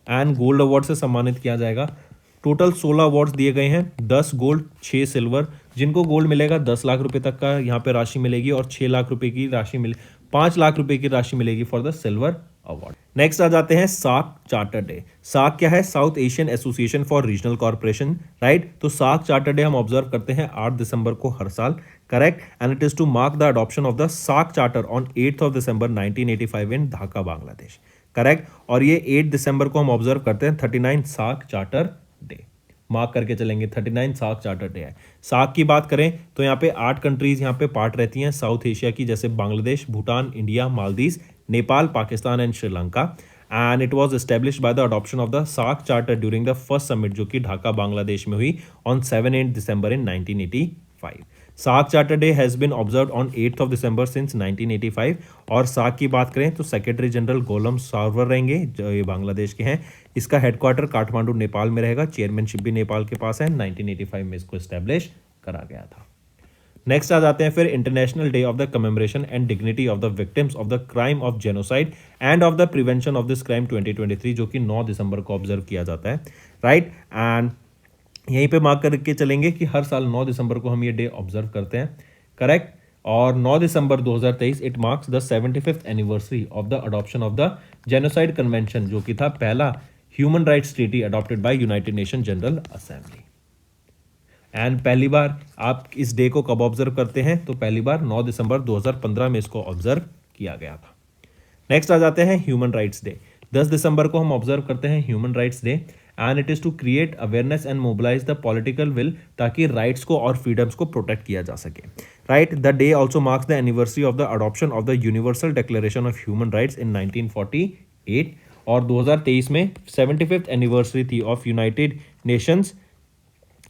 एंड गोल्ड अवार्ड से सम्मानित किया जाएगा। टोटल 16 अवार्ड्स दिए गए हैं, 10 गोल्ड, 6 सिल्वर। जिनको गोल्ड मिलेगा 10 लाख रुपए तक का यहाँ पे राशि मिलेगी और 6 लाख रुपए की राशि 5 लाख रुपए की राशि मिलेगी for the silver award. Next आ जाते हैं सार्क चार्टर डे। सार्क क्या है? South Asian Association for Regional corporation. Right, तो सार्क चार्टर डे हम ऑब्जर्व करते हैं 8 दिसंबर को हर साल। Correct, and it is to mark the adoption of the SAARC charter on 8th of December 1985 in Dhaka, Bangladesh. Correct, और ये 8 दिसंबर को हम ऑब्जर्व करते हैं 39 सार्क चार्टर डे। मार्क करके चलेंगे, 39 सार्क चार्टर डे है। सार्क की बात करें तो यहाँ पे 8 कंट्रीज यहाँ पे पार्ट रहती हैं साउथ एशिया की, जैसे Bangladesh, Bhutan, India, Maldives, Nepal, Pakistan and Sri Lanka. And it was established by the adoption of the SAARC charter during the first summit जो कि ढाका, बांग्लादेश में हुई ऑन 7-8 दिसंबर in 1985। SAARC charter day has been observe on 8th of December since 1985। और SAARC की बात करें तो सेक्रेटरी जनरल गोलम सावर रहेंगे, जो ये बांग्लादेश के हैं। इसका हेडक्वार्टर काठमांडू, नेपाल में रहेगा। चेयरमैनशिप भी नेपाल के पास है। 1985 में इसको इस्टेब्लिश करा गया था। नेक्स्ट आ जाते हैं फिर international day of the commemoration and dignity of the victims of the crime of genocide end of the prevention of this crime 2023, जो कि 9 दिसंबर को ऑब्जर्व किया जाता है। राइट, एंड यहीं पे मार्क करके चलेंगे कि हर साल 9 दिसंबर को हम ये डे ऑब्जर्व करते हैं। करेक्ट, और 9 दिसंबर 2023 it marks the 75th anniversary of the adoption of the genocide convention, जो कि था पहला human rights treaty adopted by United nation general assembly. And पहली बार आप इस डे को कब ऑब्जर्व करते हैं? तो पहली बार 9 दिसंबर 2015 में इसको ऑब्जर्व किया गया था। नेक्स्ट आ जाते हैं ह्यूमन राइट्स डे। 10 दिसंबर को हम ऑब्जर्व करते हैं human rights day, and it is to create awareness and mobilise the political will, ताकि राइट्स को और फ्रीडम्स को प्रोटेक्ट किया जा सके। Right, the day also marks the anniversary of the adoption of the Universal Declaration of Human Rights in 1948, और 2023 में 75th anniversary थी of United Nations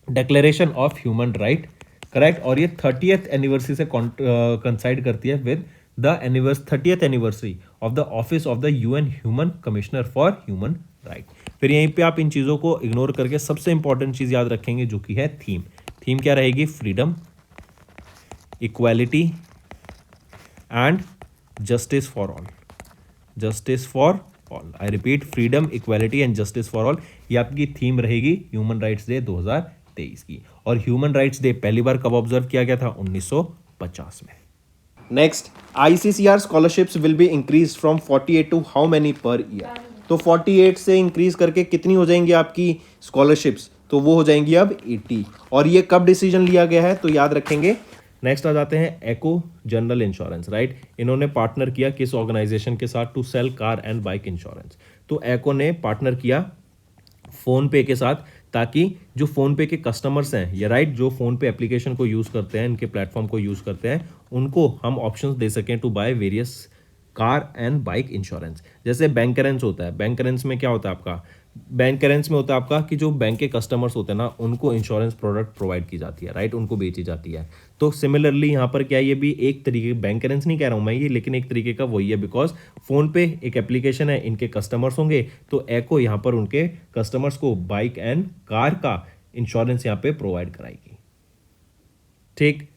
Declaration of Human right, correct. और ये 30th एनिवर्सरी से coincide करती है with the 30th anniversary of the office of the UN human commissioner for human right. फिर यहीं पे आप इन चीज़ों को इग्नोर करके सबसे इंपॉर्टेंट चीज़ याद रखेंगे, जो कि है थीम। थीम क्या रहेगी? Freedom, equality and justice for all. Justice for all, I repeat, freedom, equality and justice for all, ये आपकी थीम रहेगी ह्यूमन राइट्स डे 2023 की। और ह्यूमन राइट्स डे पहली बार कब ऑब्जर्व किया गया था? 1950 में। Next, ICCR scholarships will be increased from 48 to how many per year? तो 48 से इंक्रीज करके कितनी हो जाएंगी आपकी स्कॉलरशिप्स? तो वो हो जाएंगी अब 80। और ये कब डिसीजन लिया गया है? तो याद रखेंगे। नेक्स्ट आ जाते हैं एको जनरल इंश्योरेंस, राइट। इन्होंने पार्टनर किया किस ऑर्गेनाइजेशन के साथ? To sell car and bike insurance. तो एको ने पार्टनर किया फोन पे के साथ, ताकि जो फोन पे के कस्टमर्स हैं, ये राइट, जो फोन पे एप्लीकेशन को यूज करते हैं, इनके प्लेटफॉर्म को यूज करते हैं, उनको हम ऑप्शंस दे सकें to buy various car and bike insurance. जैसे बैंक करेंस होता है, बैंक करेंस में क्या होता है आपका? बैंक करेंस में होता है आपका कि जो बैंक के कस्टमर्स होते हैं ना, उनको इंश्योरेंस प्रोडक्ट प्रोवाइड की जाती है, राइट, उनको बेची जाती है। तो सिमिलरली यहाँ पर क्या, ये भी एक तरीके, बैंक करेंस नहीं कह रहा हूँ मैं ये, लेकिन एक तरीके का वही है, बिकॉज फोन पे एक एप्लीकेशन है, इनके कस्टमर्स होंगे, तो एको यहाँ पर उनके कस्टमर्स को बाइक एंड कार का इंश्योरेंस यहाँ पे प्रोवाइड कराएगी। ठीक,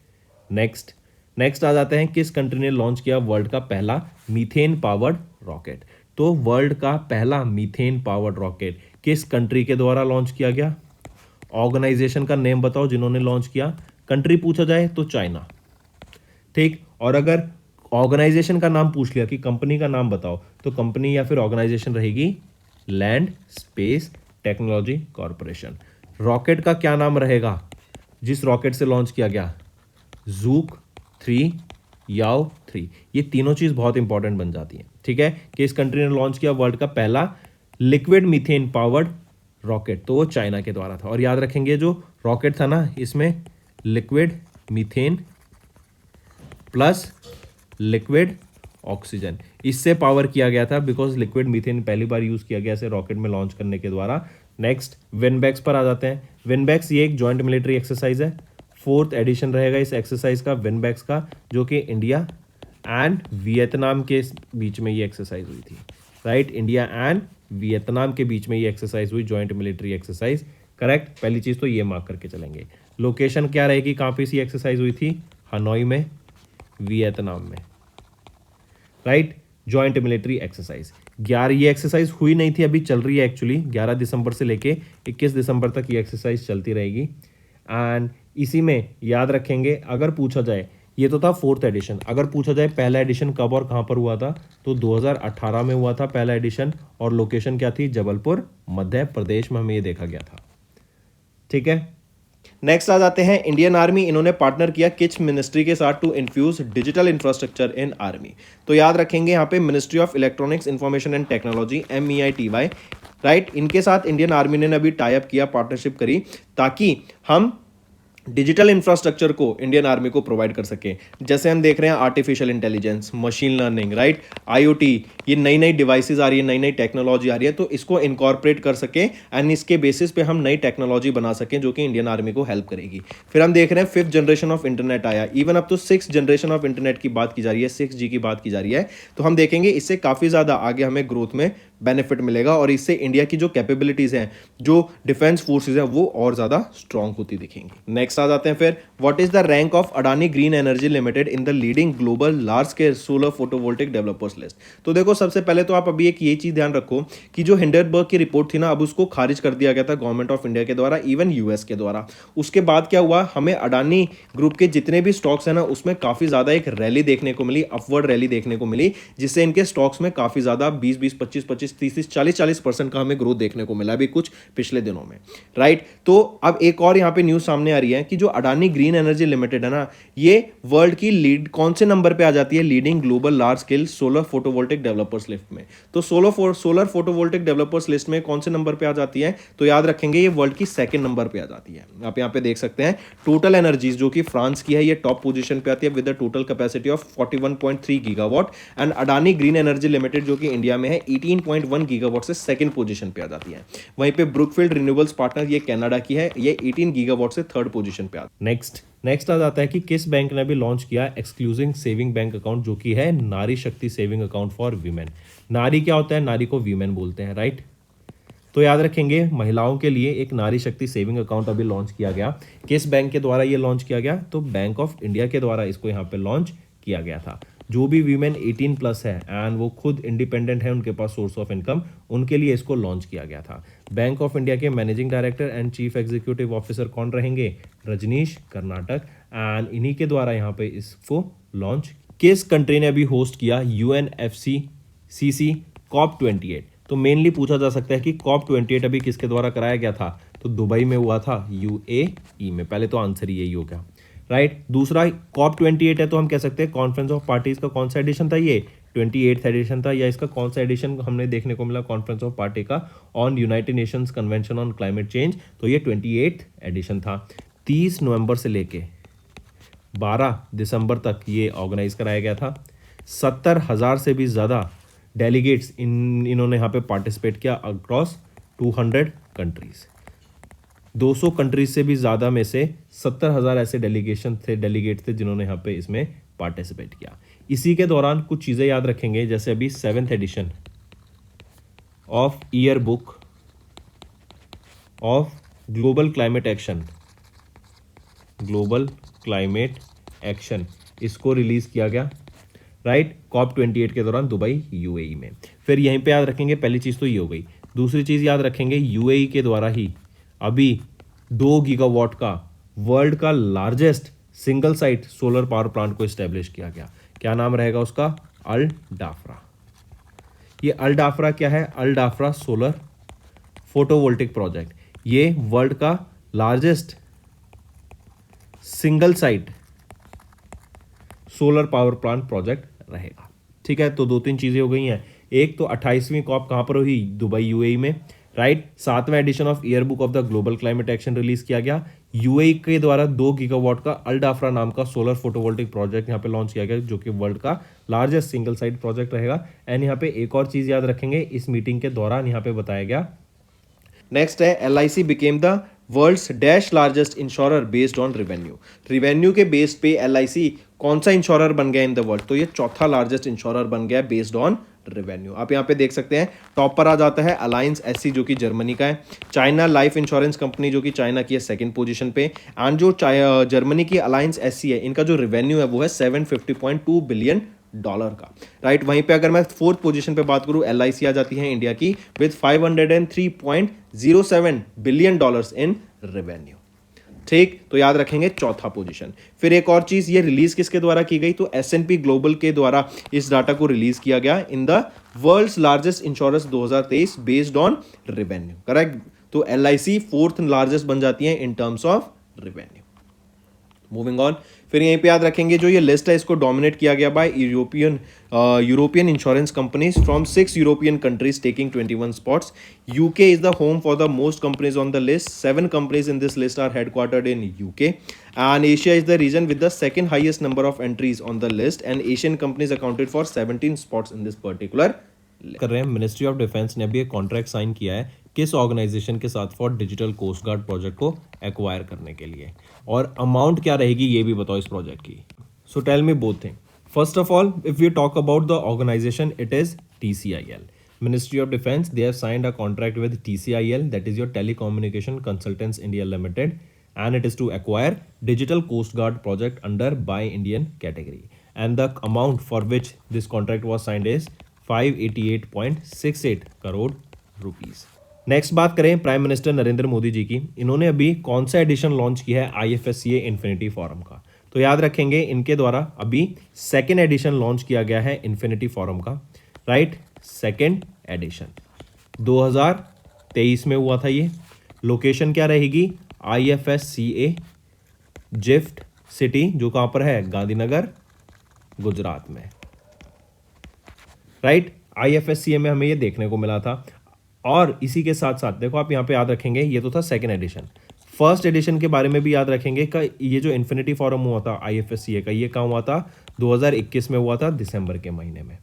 नेक्स्ट आ जाते हैं, किस कंट्री ने लॉन्च किया वर्ल्ड का पहला मीथेन पावर्ड रॉकेट? तो वर्ल्ड का पहला मीथेन पावर्ड रॉकेट किस कंट्री के द्वारा लॉन्च किया गया? ऑर्गेनाइजेशन का नेम बताओ जिन्होंने लॉन्च किया। कंट्री पूछा जाए तो चाइना, ठीक। और अगर ऑर्गेनाइजेशन का नाम पूछ लिया कि कंपनी का नाम बताओ, तो कंपनी या फिर ऑर्गेनाइजेशन रहेगी land space technology corporation. Rocket का क्या नाम रहेगा जिस रॉकेट से लॉन्च किया गया? जूक 3, याओ 3। ये तीनों चीज़ बहुत इंपॉर्टेंट बन जाती हैं, ठीक है। कि इस कंट्री ने लॉन्च किया वर्ल्ड का पहला लिक्विड मीथेन पावर्ड रॉकेट, तो वो चाइना के द्वारा था। और याद रखेंगे जो रॉकेट था ना, इसमें liquid methane plus liquid oxygen, इससे पावर किया गया था, बिकॉज लिक्विड मीथेन पहली बार यूज किया गया इसे रॉकेट में लॉन्च करने के द्वारा। नेक्स्ट, विनबैक्स पर आ जाते हैं। विनबैक्स ये एक जॉइंट मिलिट्री एक्सरसाइज है, 4th एडिशन रहेगा इस एक्सरसाइज का, विनबैक्स का, जो कि इंडिया एंड वियतनाम के बीच में ये एक्सरसाइज हुई थी, राइट। इंडिया एंड वियतनाम के बीच में ये एक्सरसाइज हुई, जॉइंट मिलिट्री एक्सरसाइज, करेक्ट। पहली चीज़ तो ये मार्क करके चलेंगे। लोकेशन क्या रहेगी, कहाँ पे सी एक्सरसाइज हुई थी? हनोई में, वियतनाम में, राइट। जॉइंट मिलिट्री एक्सरसाइज 11, ये एक्सरसाइज हुई नहीं थी, अभी चल रही है एक्चुअली, 11 दिसंबर से लेके 21 दिसंबर तक ये एक्सरसाइज चलती रहेगी। एंड इसी में याद रखेंगे, अगर पूछा जाए, ये तो था 4th एडिशन, अगर पूछा जाए पहला एडिशन कब और कहाँ पर हुआ था, तो 2018 में हुआ था पहला एडिशन, और लोकेशन क्या थी? जबलपुर, मध्य प्रदेश में हमें ये देखा गया था, ठीक है। नेक्स्ट आ जाते हैं इंडियन आर्मी। इन्होंने पार्टनर किया किस मिनिस्ट्री के साथ to infuse digital infrastructure in army? तो याद रखेंगे यहाँ पे ministry of electronics information and technology, MEITY, right. इनके साथ इंडियन आर्मी ने अभी टाई अप किया, पार्टनरशिप करी, ताकि हम डिजिटल इंफ्रास्ट्रक्चर को इंडियन आर्मी को प्रोवाइड कर सकें। जैसे हम देख रहे हैं artificial intelligence, machine learning, right, IoT, ये नई नई डिवाइसेस आ रही है, नई नई टेक्नोलॉजी आ रही है, तो इसको इनकॉर्पोरेट कर सकें एंड इसके बेसिस पे हम नई टेक्नोलॉजी बना सकें जो कि इंडियन आर्मी को हेल्प करेगी। फिर हम देख रहे हैं 5th जनरेशन ऑफ इंटरनेट आया, इवन अब तो 6th जनरेशन ऑफ इंटरनेट की बात की जा रही है, 6G की बात की जा रही है। तो हम देखेंगे इससे काफ़ी ज़्यादा आगे हमें ग्रोथ में बेनिफिट मिलेगा, और इससे इंडिया की जो कैपेबिलिटीज़ हैं, जो डिफेंस फोर्सेज हैं, वो और ज़्यादा स्ट्रांग होती दिखेंगी। नेक्स्ट आ जाते हैं फिर, what is the rank of Adani green energy limited in the leading global large scale solar photovoltaic developers list. तो देखो सबसे पहले तो आप अभी एक ये चीज ध्यान रखो कि जो हिंडरबर्ग की रिपोर्ट थी ना, अब उसको खारिज कर दिया गया था गवर्नमेंट ऑफ इंडिया के द्वारा, इवन यूएस के द्वारा। उसके बाद क्या हुआ, हमें अडानी ग्रुप के जितने भी स्टॉक्स है ना उसमें काफी ज्यादा एक रैली देखने को मिली, अपवर्ड रैली देखने को मिली, जिससे इनके स्टॉक्स में काफी ज्यादा 20-20, 25-25, 30-30, 40-40% का हमें ग्रोथ देखने को मिला अभी कुछ पिछले दिनों में, राइट। तो अब एक और यहाँ पे न्यूज सामने आ रही है कि जो अडानी ग्रीन एनर्जी लिमिटेड है ना, ये वर्ल्ड की लीड कौन से नंबर पे आ जाती है leading global large scale solar photovoltaic developers list में। तो सोलर फोटोवोल्टिक डेवलपर्स लिस्ट में कौन से नंबर पे आ जाती है, तो याद रखेंगे ये वर्ल्ड की सेकंड नंबर पे आ जाती है। आप यहाँ पे देख सकते हैं टोटल एनर्जीज जो कि फ्रांस की है, ये टॉप पोजीशन पे आती है with the total capacity of 41.3 gigawatt, and Adani green energy limited जो कि इंडिया में है 18.1 गीगावाट से सेकंड पोजीशन पे आ जाती है। वहीं पे ब्रुकफील्ड रिन्यूएबल्स पार्टनर, ये कनाडा की है, ये 18 गीगावाट से थर्ड पोजीशन पे आती है। नेक्स्ट आ जाता है कि किस बैंक ने भी लॉन्च किया एक्सक्लूसिव सेविंग बैंक अकाउंट, जो कि है नारी शक्ति सेविंग अकाउंट फॉर वीमेन। नारी क्या होता है, नारी को वीमेन बोलते हैं, राइट। तो याद रखेंगे महिलाओं के लिए एक नारी शक्ति सेविंग अकाउंट अभी लॉन्च किया गया। किस बैंक के द्वारा ये लॉन्च किया गया, तो बैंक ऑफ इंडिया के द्वारा इसको यहाँ पे लॉन्च किया गया था। जो भी वीमेन 18+ है एंड वो खुद इंडिपेंडेंट है, उनके पास सोर्स ऑफ इनकम, उनके लिए इसको लॉन्च किया गया था। बैंक ऑफ इंडिया के managing director and chief executive officer कौन रहेंगे, रजनीश कर्नाटक, एंड इन्हीं के द्वारा यहाँ पे इसको लॉन्च। किस कंट्री ने अभी होस्ट किया UNFCCC COP28। तो मेनली पूछा जा सकता है कि COP28 अभी किसके द्वारा कराया गया था, तो दुबई में हुआ था, UAE में। पहले तो आंसर यही हो गया, राइट। दूसरा COP28 है तो हम कह सकते हैं कॉन्फ्रेंस ऑफ पार्टीज का कौन सा एडिशन था, ये 28th एडिशन था, या इसका कौन सा एडिशन हमने देखने को मिला कॉन्फ्रेंस ऑफ पार्टी का on United Nations convention on climate change, तो ये 28th एडिशन था। 30 नवंबर से लेके 12 दिसंबर तक ये ऑर्गेनाइज कराया गया था। 70,000 से भी ज़्यादा डेलीगेट्स इन्होंने यहाँ पे पार्टिसिपेट किया अक्रॉस 200 कंट्रीज। 200 कंट्रीज से भी ज़्यादा में से 70,000 ऐसे डेलीगेट थे जिन्होंने यहाँ पे इसमें पार्टिसिपेट किया। इसी के दौरान कुछ चीज़ें याद रखेंगे, जैसे अभी 7th edition of year book of global climate action, इसको रिलीज किया गया, राइट, COP28 के दौरान दुबई UAE में। फिर यहीं पे याद रखेंगे, पहली चीज़ तो ये हो गई। दूसरी चीज़ याद रखेंगे, UAE के द्वारा ही अभी 2 गीगावाट का वर्ल्ड का largest single site solar power plant को इस्टेब्लिश किया गया। क्या नाम रहेगा उसका, अल डाफरा। ये अल डाफरा क्या है, अल डाफरा सोलर फोटोवोल्टिक प्रोजेक्ट। ये वर्ल्ड का largest single site solar power plant project रहेगा, ठीक है। तो 2-3 चीज़ें हो गई हैं। एक तो 28वीं COP कहाँ पर हुई, दुबई UAE में, राइट। 7वां edition of year book of the global climate action release किया गया। UAE के द्वारा 2 गीगावाट का अल डाफरा नाम का सोलर फोटोवोल्टिक प्रोजेक्ट यहाँ पे लॉन्च किया गया, जो कि वर्ल्ड का लार्जेस्ट सिंगल साइट प्रोजेक्ट रहेगा। एंड यहाँ पे एक और चीज़ याद रखेंगे, इस मीटिंग के दौरान यहाँ पे बताया गया। नेक्स्ट है LIC became the world's dash largest insurer based on revenue के बेस पे LIC कौन सा इंश्योरर बन गया इन द वर्ल्ड, तो ये चौथा लार्जेस्ट इंश्योरर बन गया बेस्ड ऑन रेवेन्यू। आप यहाँ पे देख सकते हैं टॉप पर आ जाता है अलायंस SC जो कि जर्मनी का है, चाइना लाइफ इंश्योरेंस कंपनी जो कि चाइना की है सेकंड पोजीशन पे, एंड जो जर्मनी की अलायंस SC है, इनका जो रेवेन्यू है वो है $750.2 बिलियन का, राइट। वहीं पे अगर मैं फोर्थ पोजीशन पे बात करूं, LIC आ जाती है इंडिया की विद $503.07 बिलियन इन रेवेन्यू, ठीक। तो याद रखेंगे चौथा पोजीशन। फिर एक और चीज, ये रिलीज किसके द्वारा की गई, तो S&P ग्लोबल के द्वारा इस डाटा को रिलीज किया गया in the world's largest insurance 2023 based on revenue, correct. तो LIC फोर्थ लार्जेस्ट बन जाती है in terms of revenue. Moving on, फिर यहीं पे याद रखेंगे जो ये लिस्ट है इसको डोमिनेट किया गया bye European insurance companies from 6 European countries taking 21 spots. UK is the home for the most companies on the list. 7 companies in this list are headquartered in UK, and Asia is the region with the second highest number of entries on the list, and Asian companies accounted for 17 spots in this particular कर रहे हैं। Ministry of defence ने भी एक contract sign किया है किस organisation के साथ, for digital coast guard project को एक्वायर करने के लिए, और अमाउंट क्या रहेगी ये भी बताओ इस प्रोजेक्ट की। So tell me both thing. First of all, if you talk about the organisation, it is TCIL. Ministry of Defense, they have signed a contract with TCIL, that is your Telecommunication Consultants India Limited. and it is to acquire Digital Coast Guard project under Buy Indian category. And the amount for which this contract was signed is 588.68 crore rupees. Next बात करें prime minister Narendra Modi ji की. इन्होंने अभी कौन सा edition launch किया है IFSCA infinity forum का. तो याद रखेंगे इनके द्वारा अभी सेकेंड एडिशन लॉन्च किया गया है इन्फिनिटी फोरम का. राइट, सेकेंड एडिशन 2023 में हुआ था ये. लोकेशन क्या रहेगी? IFSCA जिफ्ट सिटी, जो कहाँ पर है? गांधीनगर, गुजरात में. राइट, IFSCA में हमें ये देखने को मिला था. और इसी के साथ साथ देखो आप यहाँ पे याद रखेंगे, ये तो था सेकेंड एडिशन. फर्स्ट एडिशन के बारे में भी याद रखेंगे कि ये जो इन्फिनिटी फोरम हुआ था IFSCA का, ये कहाँ हुआ था? 2021 में हुआ था, दिसंबर के महीने में.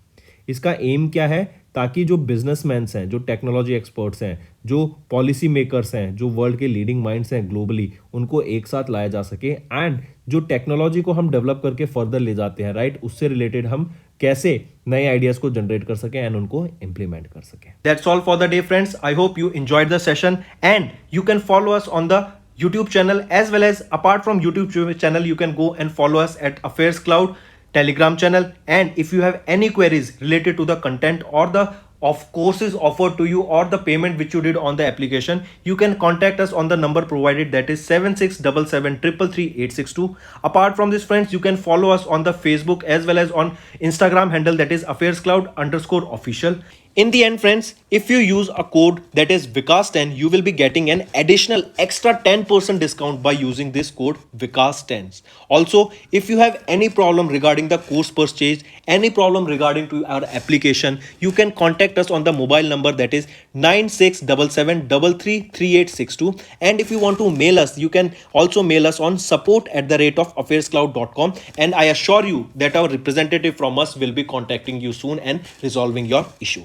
इसका एम क्या है? ताकि जो बिजनेसमैन्स हैं, जो टेक्नोलॉजी एक्सपर्ट्स हैं, जो पॉलिसी मेकर्स हैं, जो वर्ल्ड के लीडिंग माइंड्स हैं ग्लोबली, उनको एक साथ लाया जा सके. एंड जो टेक्नोलॉजी को हम डेवलप करके फर्दर ले जाते हैं, राइट, उससे रिलेटेड हम कैसे नए आइडियाज को जनरेट कर सकें एंड उनको इंप्लीमेंट कर सकें. That's all for the day, friends. I hope you enjoyed the session, and you can follow us on the YouTube channel, as well as apart from YouTube channel, you can go and follow us at Affairs Cloud Telegram channel. And if you have any queries related to the content or the of courses offered to you or the payment which you did on the application, you can contact us on the number provided, that is 7677333862. Apart from this, friends, you can follow us on the Facebook as well as on Instagram handle, that is affairscloud_official. In the end, friends, if you use a code that is Vikas10, you will be getting an additional extra 10% discount by using this code Vikas10. Also, if you have any problem regarding the course purchase, any problem regarding to our application, you can contact us on the mobile number, that is 9677333862. And if you want to mail us, you can also mail us on support@affairscloud.com, and I assure you that our representative from us will be contacting you soon and resolving your issue.